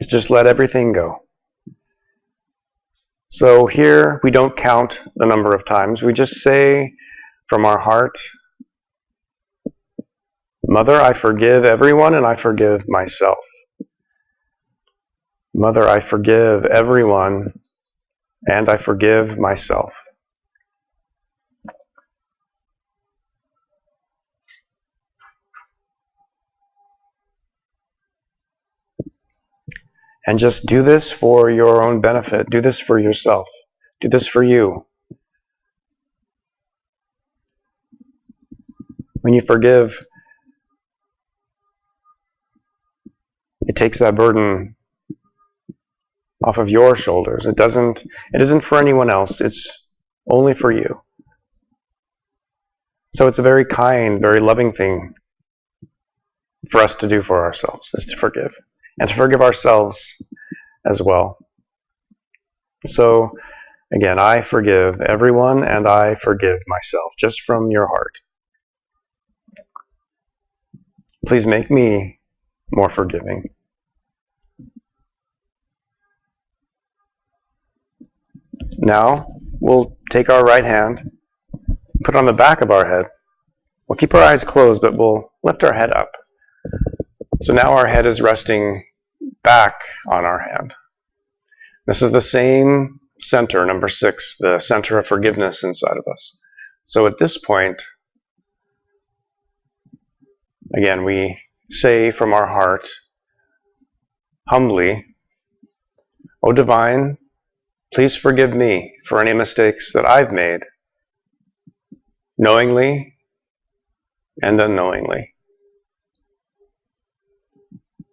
Just let everything go. So here we don't count the number of times. We just say from our heart, Mother, I forgive everyone and I forgive myself. Mother, I forgive everyone and I forgive myself. And just do this for your own benefit. Do this for yourself. Do this for you. When you forgive, it takes that burden off of your shoulders. It isn't for anyone else. It's only for you. So it's a very kind, very loving thing for us to do for ourselves, is to forgive. And to forgive ourselves as well. So, again, I forgive everyone and I forgive myself, just from your heart. Please make me more forgiving. Now, we'll take our right hand, put it on the back of our head. We'll keep our eyes closed, but we'll lift our head up. So now our head is resting back on our hand. This is the same center, number 6, the center of forgiveness inside of us. So at this point, again, we say from our heart, humbly, O Divine, please forgive me for any mistakes that I've made, knowingly and unknowingly.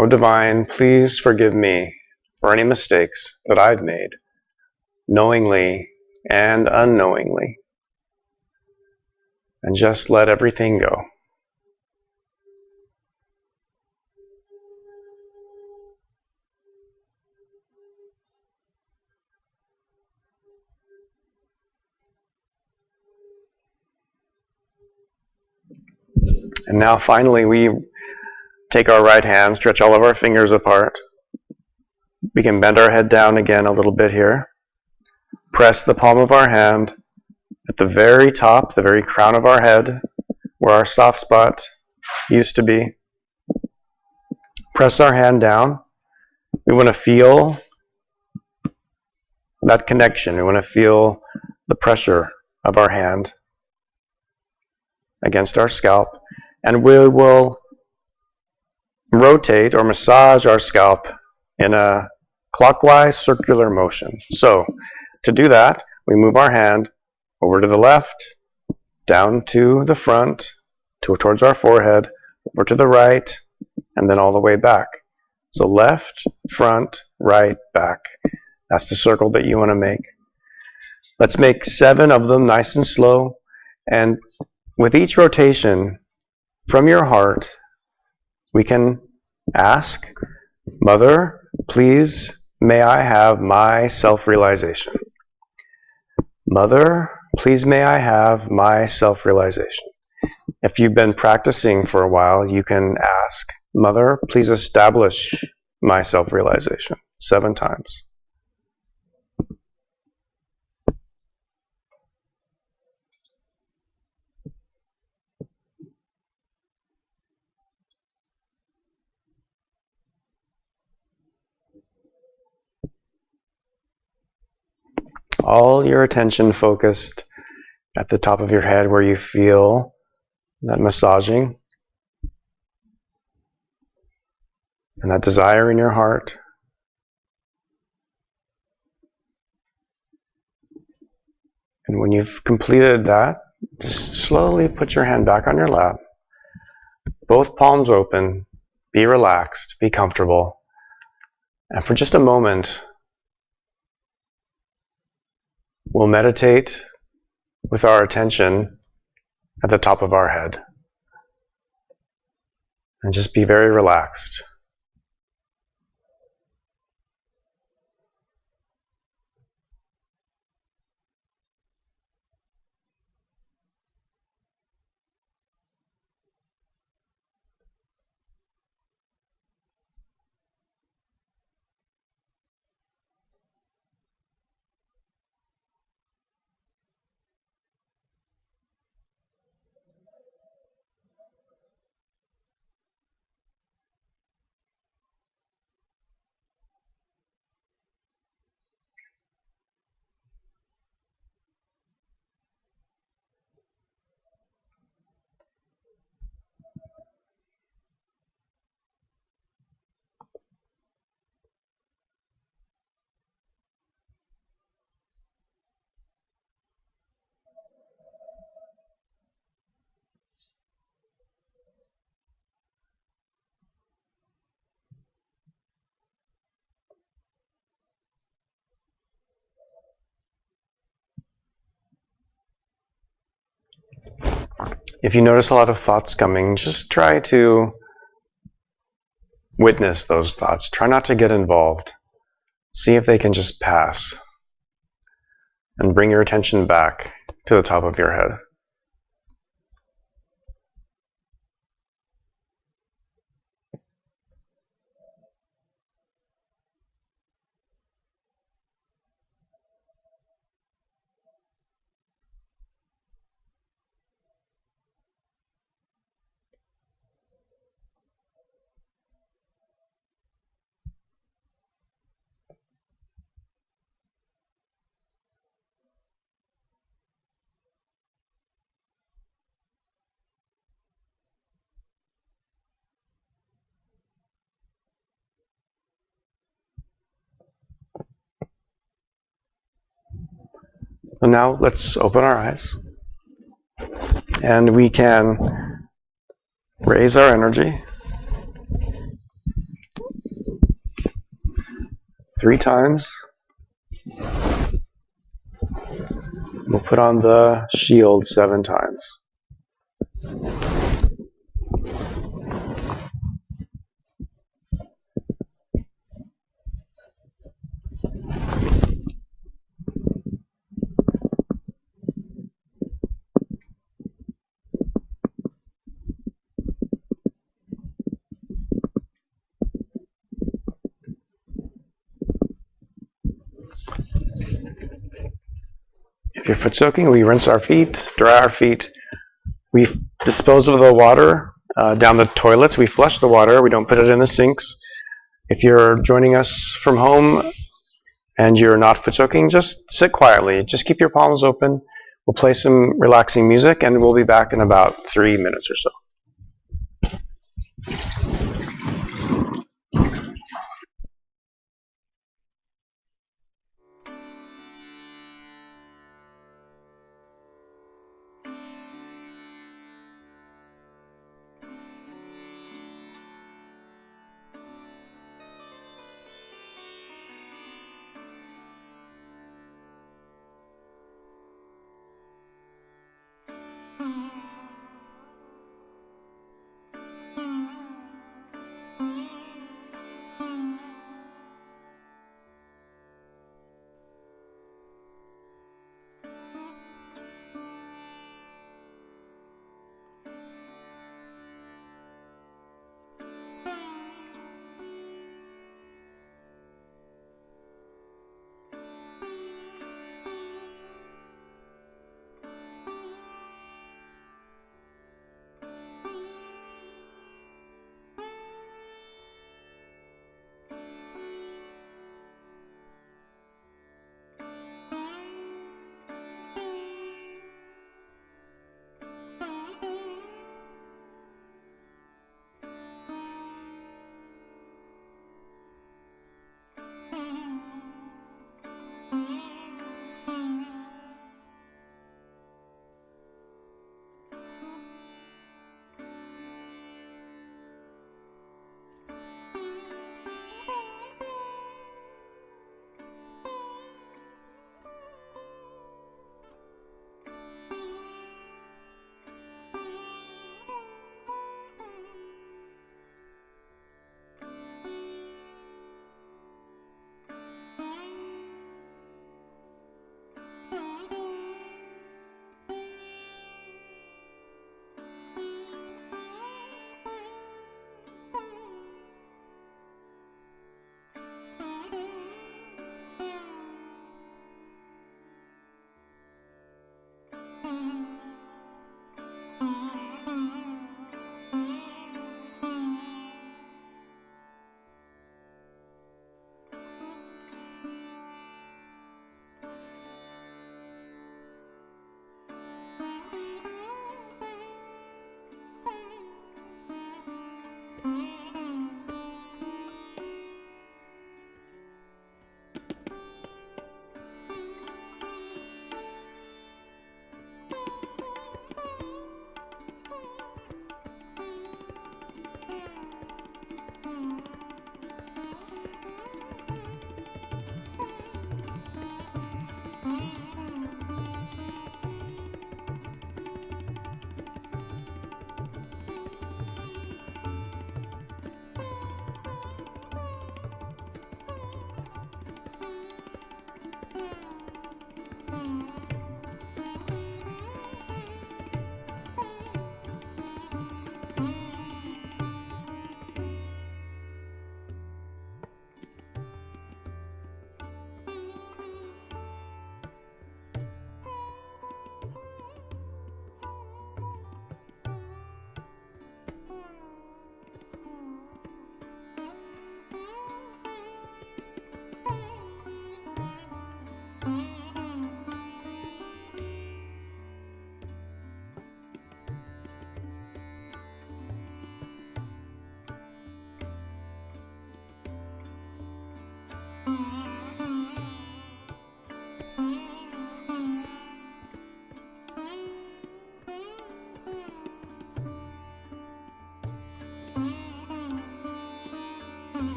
O Divine, please forgive me for any mistakes that I've made, knowingly and unknowingly. And just let everything go. And now finally we take our right hand, stretch all of our fingers apart. We can bend our head down again a little bit here. Press the palm of our hand at the very top, the very crown of our head, where our soft spot used to be. Press our hand down. We want to feel that connection. We want to feel the pressure of our hand against our scalp. And we will rotate or massage our scalp in a clockwise circular motion. So, to do that, we move our hand over to the left, down to the front, towards our forehead, over to the right, and then all the way back. So left, front, right, back. That's the circle that you want to make. Let's make 7 of them nice and slow. And with each rotation, from your heart, we can ask, Mother, please may I have my self-realization. Mother, please may I have my self-realization. If you've been practicing for a while, you can ask, Mother, please establish my self-realization 7 times. all your attention focused at the top of your head where you feel that massaging and that desire in your heart. And when you've completed that, just slowly put your hand back on your lap. Both palms open. Be relaxed. Be comfortable. And for just a moment, we'll meditate with our attention at the top of our head. And just be very relaxed. If you notice a lot of thoughts coming, just try to witness those thoughts. Try not to get involved. See if they can just pass. And bring your attention back to the top of your head. So now let's open our eyes. And we can raise our energy 3 times. We'll put on the shield 7 times. If you're foot soaking, we rinse our feet, dry our feet. We dispose of the water down the toilets. We flush the water. We don't put it in the sinks. If you're joining us from home and you're not foot soaking, just sit quietly. Just keep your palms open. We'll play some relaxing music, and we'll be back in about 3 minutes or so.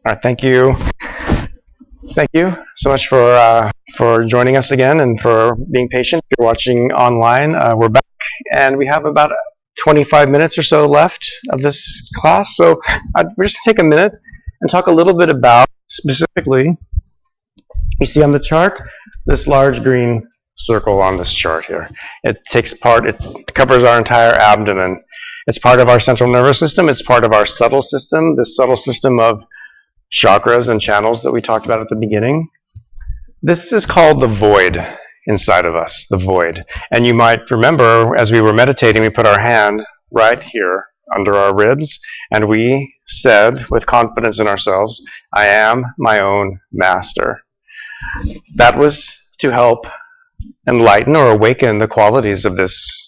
All right, thank you. Thank you so much for joining us again and for being patient. If you're watching online, we're back, and we have about 25 minutes or so left of this class. So we're just going to take a minute and talk a little bit about, specifically, you see on the chart, this large green circle on this chart here. It covers our entire abdomen. It's part of our central nervous system. It's part of our subtle system, this subtle system of chakras and channels that we talked about at the beginning. This is called the void inside of us, the void. And you might remember, as we were meditating, we put our hand right here under our ribs, and we said, with confidence in ourselves, I am my own master. That was to help enlighten or awaken the qualities of this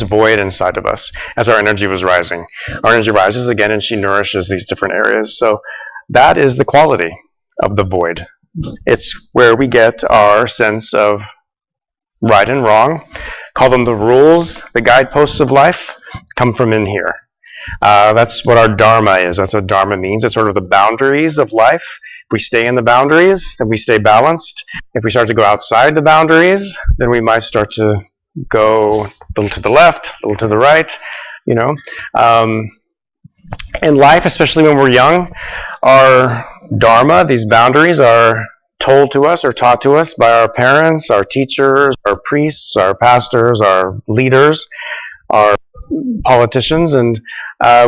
void inside of us as our energy was rising. Our energy rises again, and she nourishes these different areas. So that is the quality of the void. It's where we get our sense of right and wrong. Call them the rules, the guideposts of life, come from in here. That's what our dharma is. That's what dharma means. It's sort of the boundaries of life. If we stay in the boundaries, then we stay balanced. If we start to go outside the boundaries, then we might start to go a little to the left, a little to the right, you know. In life, especially when we're young, our dharma, these boundaries, are told to us or taught to us by our parents, our teachers, our priests, our pastors, our leaders, our politicians, and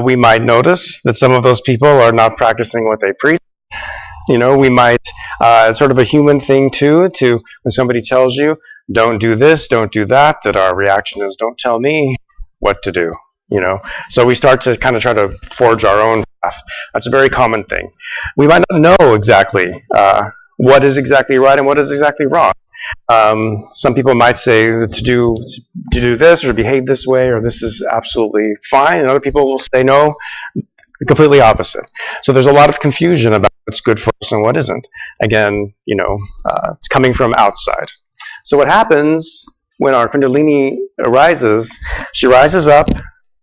we might notice that some of those people are not practicing what they preach. You know, we might, it's sort of a human thing too, to when somebody tells you, don't do this, don't do that, that our reaction is, don't tell me what to do, you know. So we start to kind of try to forge our own path. That's a very common thing. We might not know exactly what is exactly right and what is exactly wrong. Some people might say to do this or behave this way, or this is absolutely fine, and other people will say no, completely opposite. So there's a lot of confusion about what's good for us and what isn't. Again, you know, it's coming from outside. So what happens when our Kundalini arises, she rises up,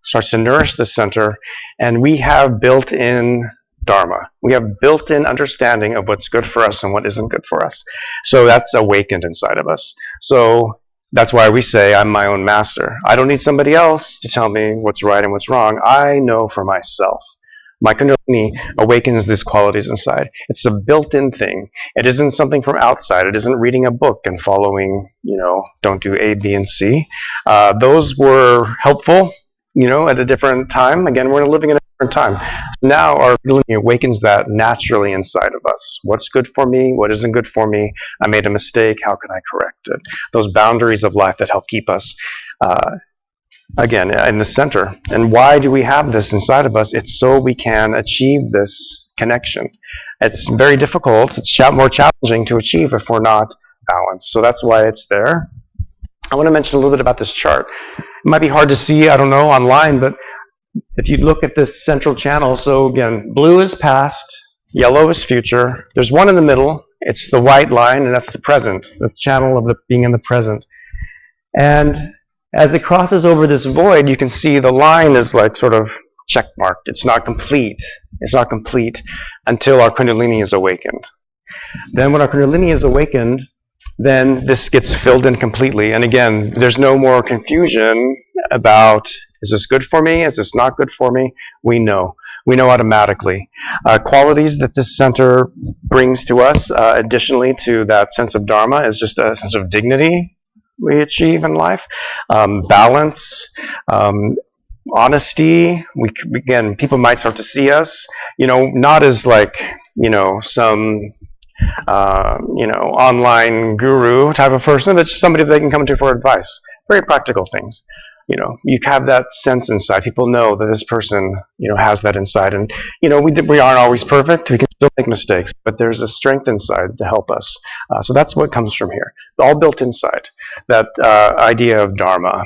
starts to nourish the center, and we have built-in dharma. We have built-in understanding of what's good for us and what isn't good for us. So that's awakened inside of us. So that's why we say, I'm my own master. I don't need somebody else to tell me what's right and what's wrong. I know for myself. My Kundalini awakens these qualities inside. It's a built-in thing. It isn't something from outside. It isn't reading a book and following, you know, don't do A, B, and C. Those were helpful, you know, at a different time. Again, we're living in a different time. Now our Kundalini awakens that naturally inside of us. What's good for me? What isn't good for me? I made a mistake. How can I correct it? Those boundaries of life that help keep us again, in the center. And why do we have this inside of us? It's so we can achieve this connection. It's very difficult. It's more challenging to achieve if we're not balanced. So that's why it's there. I want to mention a little bit about this chart. It might be hard to see, I don't know, online, but if you look at this central channel, so again, blue is past, yellow is future. There's one in the middle. It's the white line, and that's the present, the channel of being in the present. And as it crosses over this void, you can see the line is like sort of check marked. It's not complete. It's not complete until our Kundalini is awakened. Then when our Kundalini is awakened, then this gets filled in completely. And again, there's no more confusion about, is this good for me? Is this not good for me? We know. We know automatically. Qualities that this center brings to us, additionally to that sense of dharma, is just a sense of dignity we achieve in life, balance, honesty. Again, people might start to see us, you know, not as like, you know, some, you know, online guru type of person, but just somebody that they can come to for advice. Very practical things. You know, you have that sense inside. People know that this person, you know, has that inside. And, you know, we aren't always perfect. We can still make mistakes, but there's a strength inside to help us. So that's what comes from here. All built inside, that idea of dharma.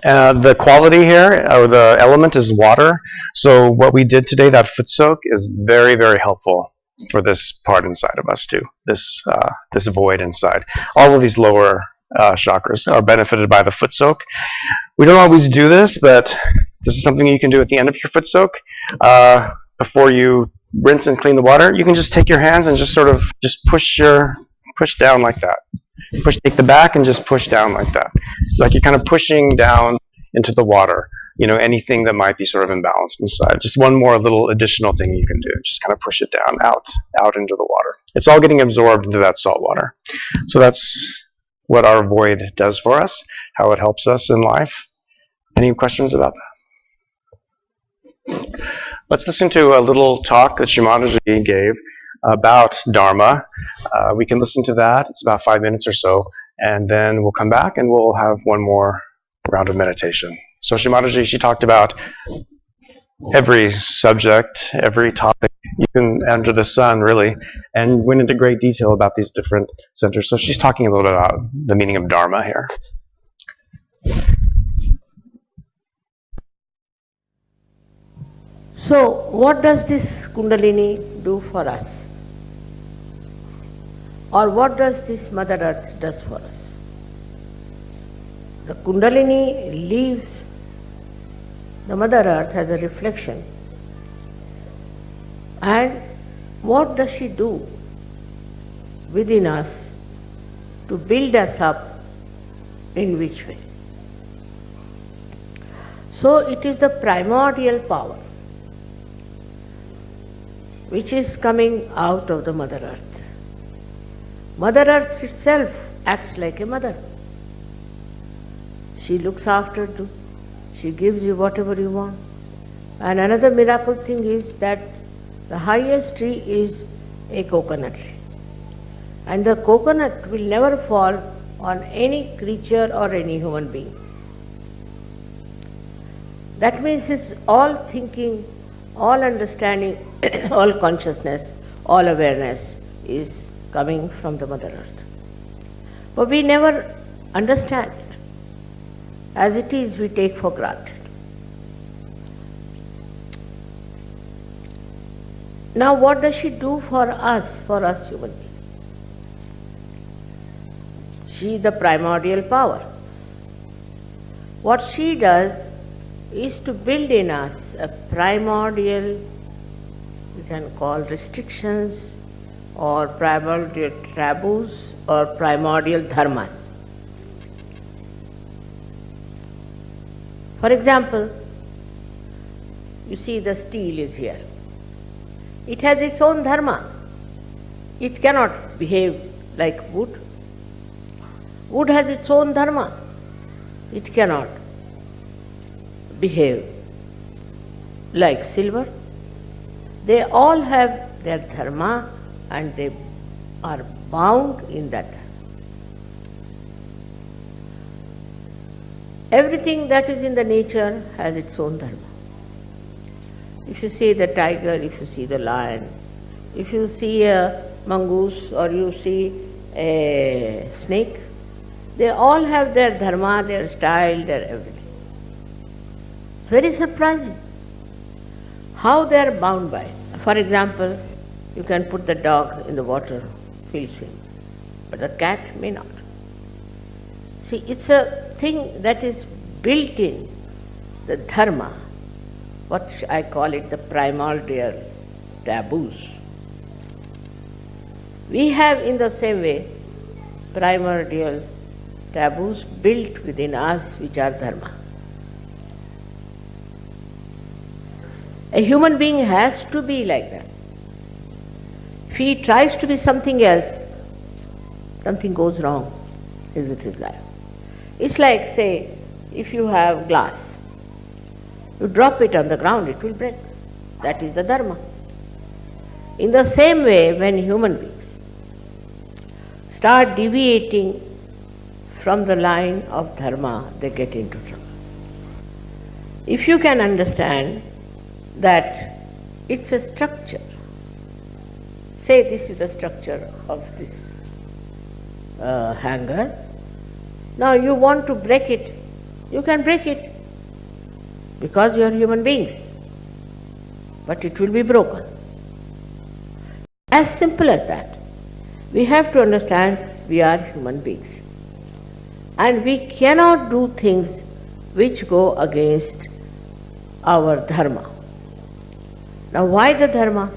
The quality here, or the element, is water. So what we did today, that foot soak, is very, very helpful for this part inside of us too. This void inside. All of these lower chakras are benefited by the foot soak. We don't always do this, but this is something you can do at the end of your foot soak before you rinse and clean the water, you can just take your hands and just sort of just push down like that. Take the back and just push down like that. Like you're kind of pushing down into the water, anything that might be sort of imbalanced inside. Just one more little additional thing you can do. Just kind of push it down, out into the water. It's all getting absorbed into that salt water. So that's what our void does for us, how it helps us in life. Any questions about that? Let's listen to a little talk that Shimadaji gave about Dharma. We can listen to that. It's about 5 minutes or so. And then we'll come back and we'll have one more round of meditation. So Shimadaji, she talked about every subject, every topic you can under the sun, really, and went into great detail about these different centers. So she's talking a little bit about the meaning of Dharma here. So, what does this Kundalini do for us? Or what does this Mother Earth does for us? The Kundalini leaves the Mother Earth as a reflection. And what does she do within us to build us up? In which way? So it is the primordial power which is coming out of the Mother Earth. Mother Earth itself acts like a mother. She looks after you. She gives you whatever you want. And another miracle thing is that the highest tree is a coconut tree. And the coconut will never fall on any creature or any human being. That means it's all thinking, all understanding, all consciousness, all awareness is coming from the Mother Earth. But we never understand it. As it is, we take for granted. Now what does she do for us human beings? She is the primordial power. What she does is to build in us a primordial, we can call restrictions, or primordial taboos, or primordial dharmas. For example, you see the steel is here. It has its own dharma. It cannot behave like wood. Wood has its own dharma. It cannot behave like silver. They all have their dharma and they are bound in that. Everything that is in the nature has its own dharma. If you see the tiger, if you see the lion, if you see a mongoose or you see a snake, they all have their dharma, their style, their everything. It's very surprising how they are bound by it. For example, you can put the dog in the water, he'll swim, but the cat may not. See, it's a thing that is built in the dharma, what I call it the primordial taboos. We have in the same way primordial taboos built within us which are dharma. A human being has to be like that. If he tries to be something else, something goes wrong with his life. It's like, say, if you have glass, you drop it on the ground, it will break. That is the dharma. In the same way, when human beings start deviating from the line of dharma, they get into trouble. If you can understand that it's a structure, say this is the structure of this hanger. Now you want to break it, you can break it because you are human beings, but it will be broken. As simple as that. We have to understand we are human beings and we cannot do things which go against our dharma. Now why the dharma?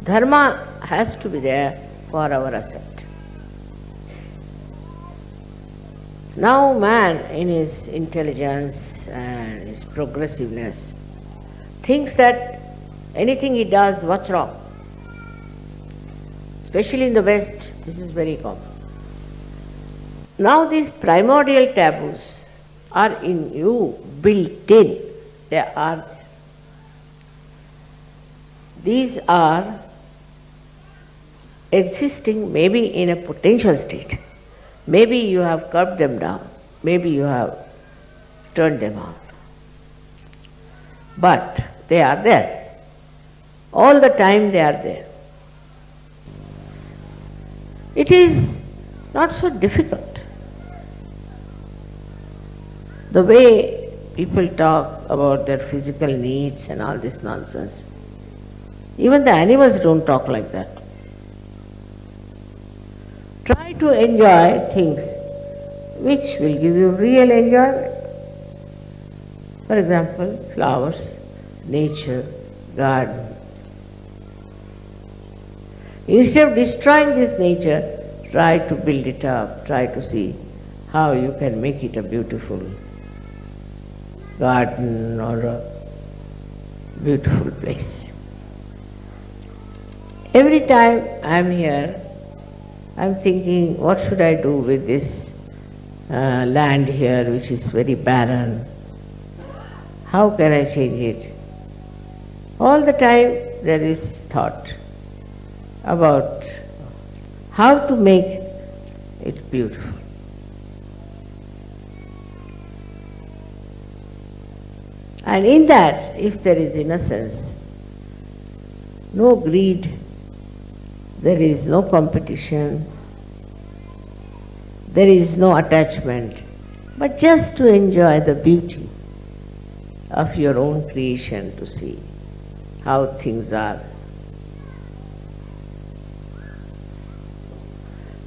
Dharma has to be there for our ascent. Now man, in his intelligence and his progressiveness, thinks that anything he does, what's wrong? Especially in the West, this is very common. Now these primordial taboos are in you, built in. They are there. These are existing maybe in a potential state. Maybe you have curbed them down. Maybe you have turned them out. But they are there. All the time they are there. It is not so difficult. The way people talk about their physical needs and all this nonsense, even the animals don't talk like that. Try to enjoy things which will give you real enjoyment. For example, flowers, nature, garden. Instead of destroying this nature, try to build it up, try to see how you can make it a beautiful garden or a beautiful place. Every time I am here, I am thinking, what should I do with this land here which is very barren? How can I change it? All the time there is thought about how to make it beautiful. And in that, if there is innocence, no greed, there is no competition, there is no attachment, but just to enjoy the beauty of your own creation, to see how things are.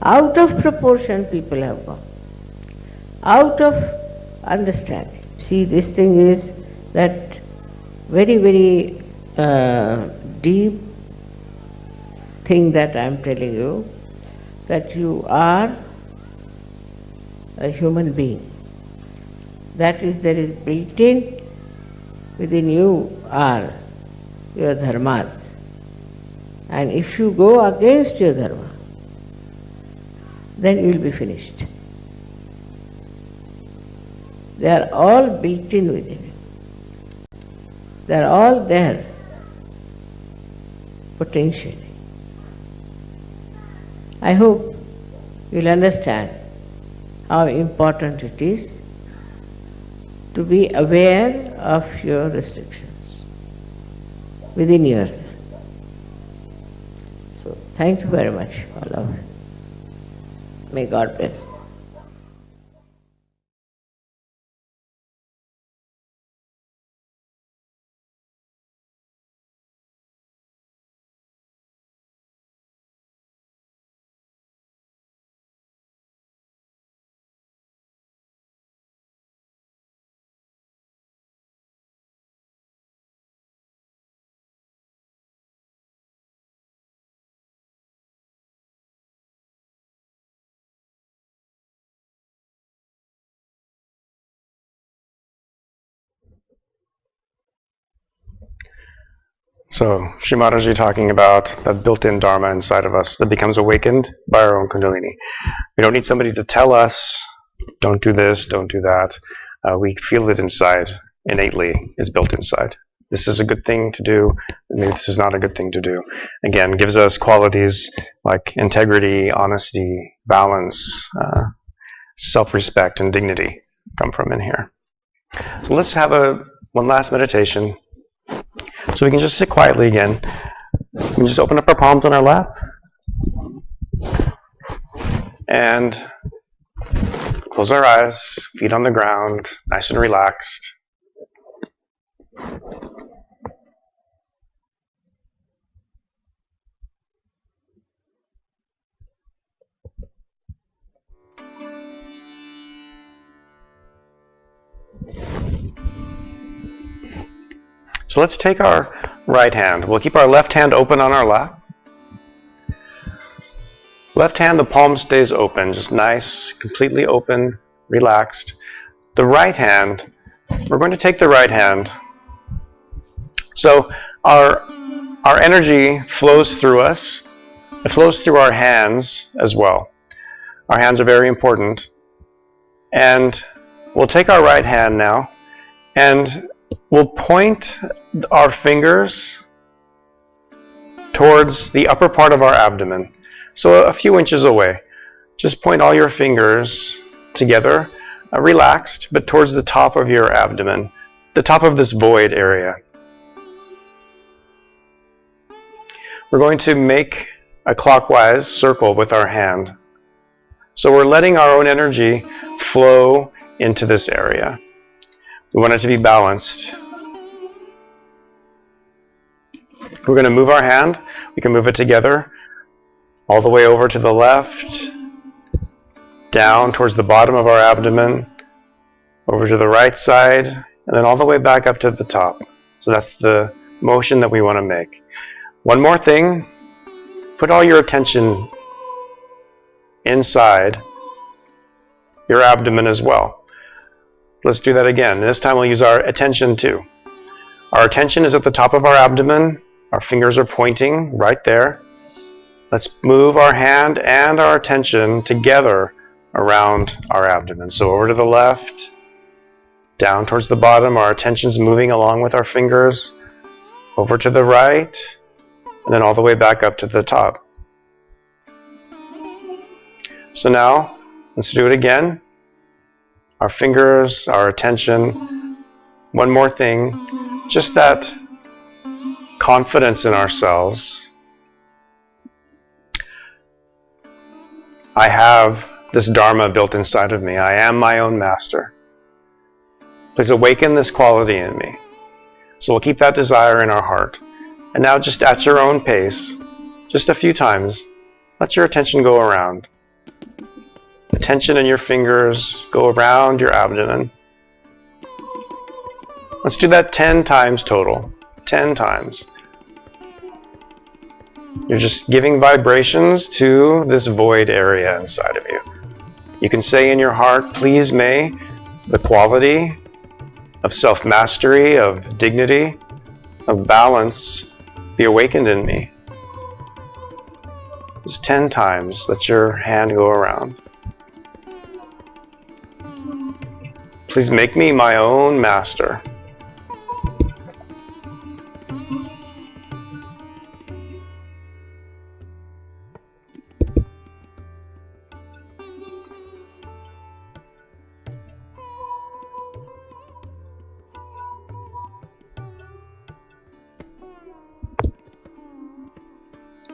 Out of proportion people have gone, out of understanding. See, this thing is that very, very deep thing that I am telling you, that you are a human being. That is, there is built in within you are your dharmas. And if you go against your dharma, then you will be finished. They are all built in within you. They are all there potentially. I hope you will understand how important it is to be aware of your restrictions within yourself. So, thank you very much, all of you. May God bless you. So, Shri Mataji talking about that built-in Dharma inside of us that becomes awakened by our own Kundalini. We don't need somebody to tell us, don't do this, don't do that. We feel it inside, innately, is built inside. This is a good thing to do, maybe this is not a good thing to do. Again, gives us qualities like integrity, honesty, balance, self-respect, and dignity come from in here. So let's have one last meditation. So we can just sit quietly again. We can just open up our palms on our lap. And close our eyes, feet on the ground, nice and relaxed. So let's take our right hand. We'll keep our left hand open on our lap. Left hand, the palm stays open, just nice, completely open, relaxed. The right hand, we're going to take the right hand. So our energy flows through us. It flows through our hands as well. Our hands are very important. And we'll take our right hand now, and we'll point our fingers towards the upper part of our abdomen. So a few inches away. Just point all your fingers together, relaxed, but towards the top of your abdomen, the top of this void area. We're going to make a clockwise circle with our hand. So we're letting our own energy flow into this area. We want it to be balanced. We're going to move our hand. We can move it together all the way over to the left, down towards the bottom of our abdomen, over to the right side, and then all the way back up to the top. So that's the motion that we want to make. One more thing, put all your attention inside your abdomen as well. Let's do that again. This time we'll use our attention too. Our attention is at the top of our abdomen. Our fingers are pointing right there. Let's move our hand and our attention together around our abdomen. So over to the left, down towards the bottom, our attention's moving along with our fingers, over to the right, and then all the way back up to the top. So now, let's do it again. Our fingers, our attention. One more thing, just that confidence in ourselves. I have this Dharma built inside of me. I am my own master. Please awaken this quality in me. So we'll keep that desire in our heart. And now just at your own pace, just a few times, let your attention go around. Attention in your fingers, go around your abdomen. Let's do that 10 times total. 10 times. You're just giving vibrations to this void area inside of you. You can say in your heart, please may the quality of self-mastery, of dignity, of balance be awakened in me. Just 10 times, let your hand go around. Please make me my own master.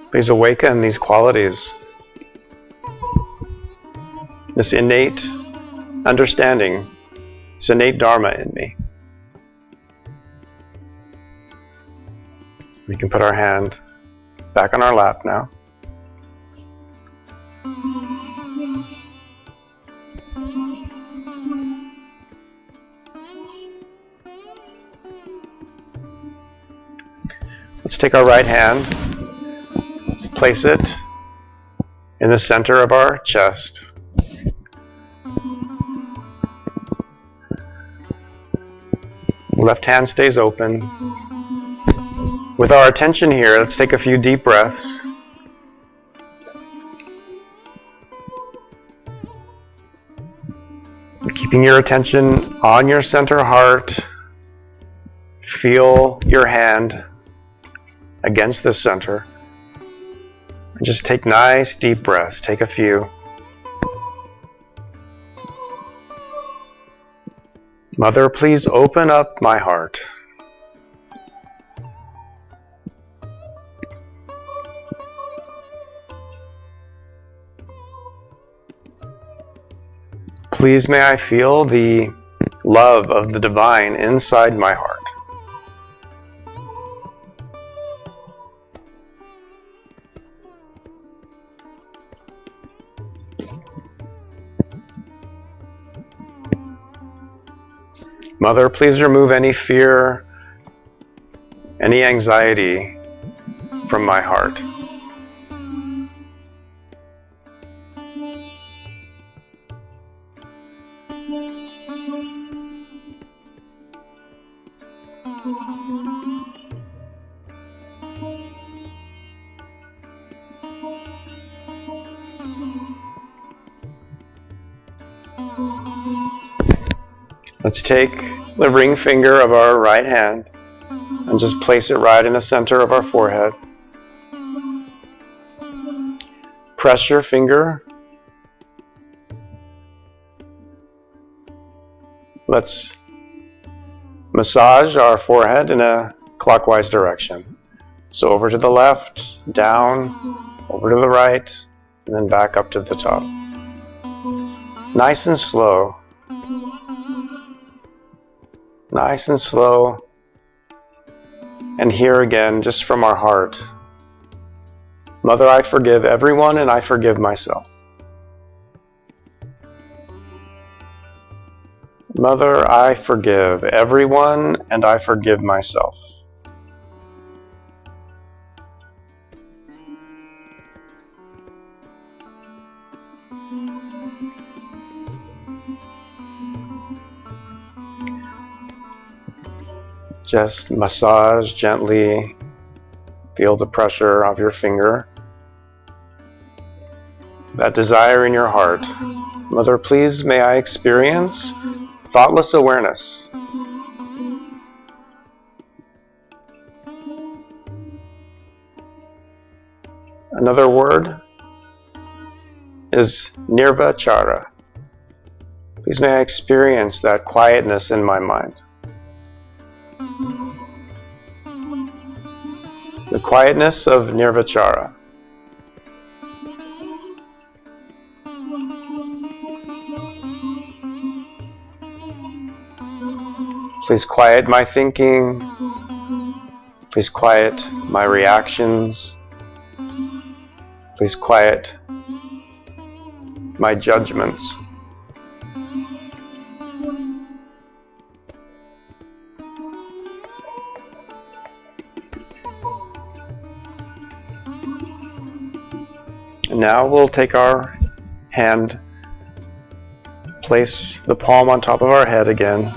Please awaken these qualities, this innate understanding, this innate Dharma in me. We can put our hand back on our lap now. Let's take our right hand, place it in the center of our chest. Left hand stays open. With our attention here, let's take a few deep breaths. Keeping your attention on your center heart, feel your hand against the center. And just take nice deep breaths. Take a few. Mother, please open up my heart. Please may I feel the love of the divine inside my heart. Mother, please remove any fear, any anxiety from my heart. Let's take the ring finger of our right hand and just place it right in the center of our forehead. Press your finger. Let's massage our forehead in a clockwise direction. So over to the left, down, over to the right, and then back up to the top. Nice and slow. Nice and slow. And here again, just from our heart. Mother, I forgive everyone and I forgive myself. Mother, I forgive everyone and I forgive myself. Just massage gently. Feel the pressure of your finger. That desire in your heart. Mother, please may I experience thoughtless awareness. Another word is nirvachara. Please may I experience that quietness in my mind. The quietness of nirvachara. Please quiet my thinking. Please quiet my reactions. Please quiet my judgments. And now we'll take our hand, place the palm on top of our head again,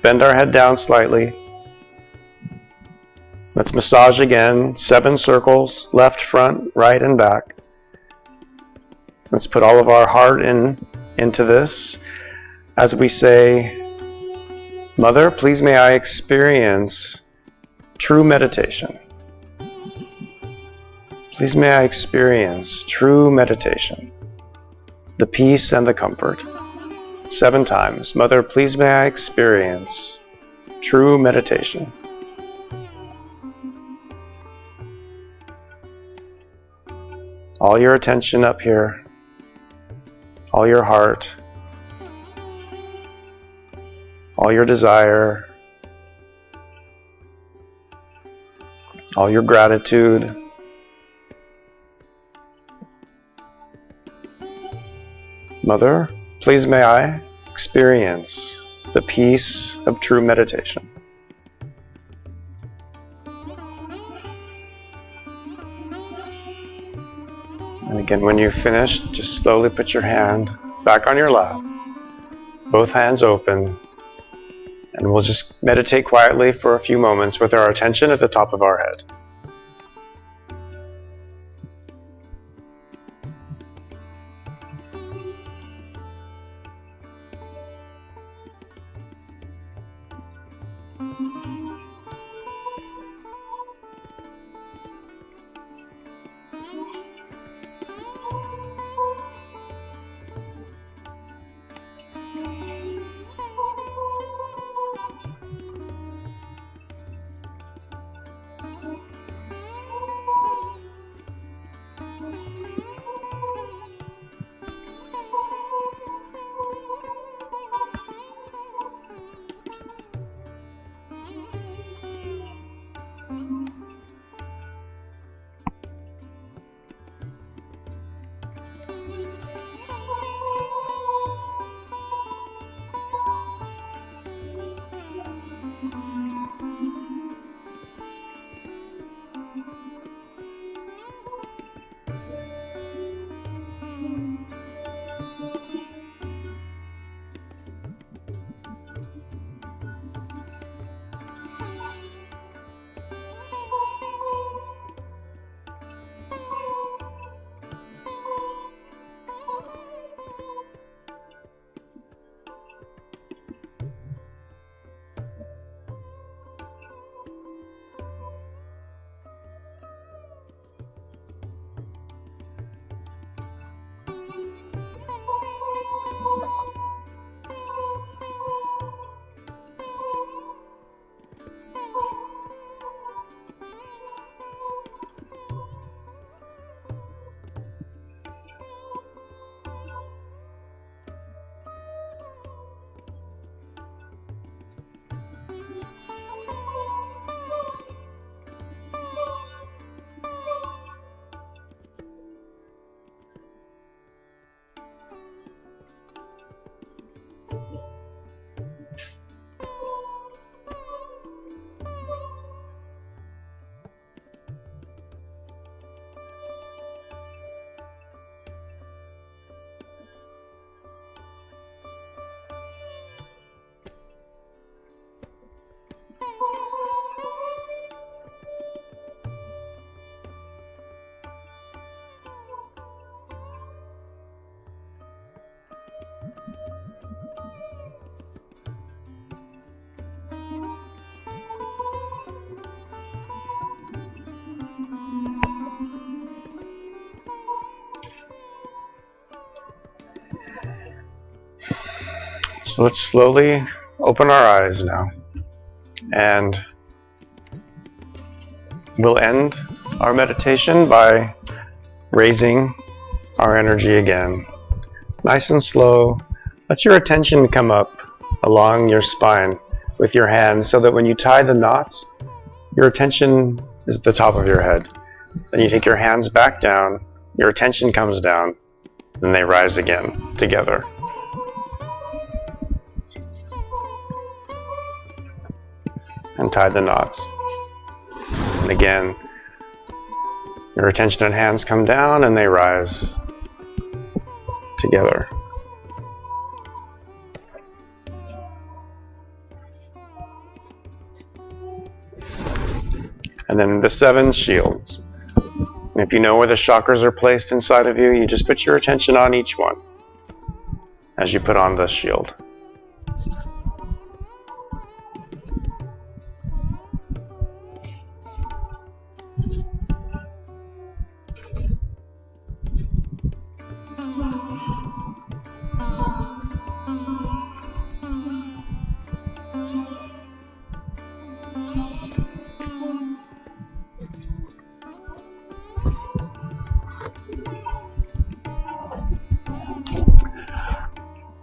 bend our head down slightly. Let's massage again, 7 circles, left, front, right, and back. Let's put all of our heart into this as we say, Mother, please may I experience true meditation. Please may I experience true meditation, the peace and the comfort. 7 times. Mother, please may I experience true meditation. All your attention up here, all your heart, all your desire, all your gratitude. Mother, please may I experience the peace of true meditation. And again, when you've finished, just slowly put your hand back on your lap, both hands open, and we'll just meditate quietly for a few moments with our attention at the top of our head. So let's slowly open our eyes now, and we'll end our meditation by raising our energy again. Nice and slow. Let your attention come up along your spine with your hands so that when you tie the knots, your attention is at the top of your head. Then you take your hands back down, your attention comes down, and they rise again together. And tie the knots. And again, your attention and hands come down and they rise together. And then the 7 shields. And if you know where the chakras are placed inside of you, you just put your attention on each one as you put on the shield.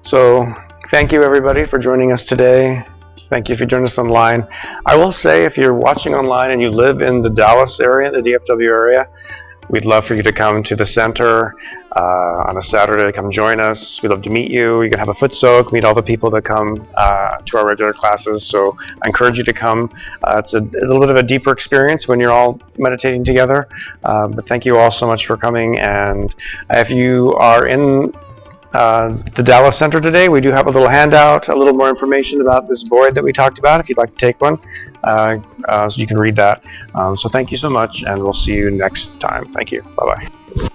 So thank you everybody for joining us today. Thank you if you joined us online. I will say if you're watching online and you live in the Dallas area, the DFW area, we'd love for you to come to the center on a Saturday. Come join us. We'd love to meet you. You can have a foot soak, meet all the people that come to our regular classes. So I encourage you to come. It's a little bit of a deeper experience when you're all meditating together. But thank you all so much for coming. And if you are in the Dallas Center today, we do have a little handout, a little more information about this void that we talked about if you'd like to take one, so you can read that. So thank you so much, and we'll see you next time. Thank you. Bye-bye.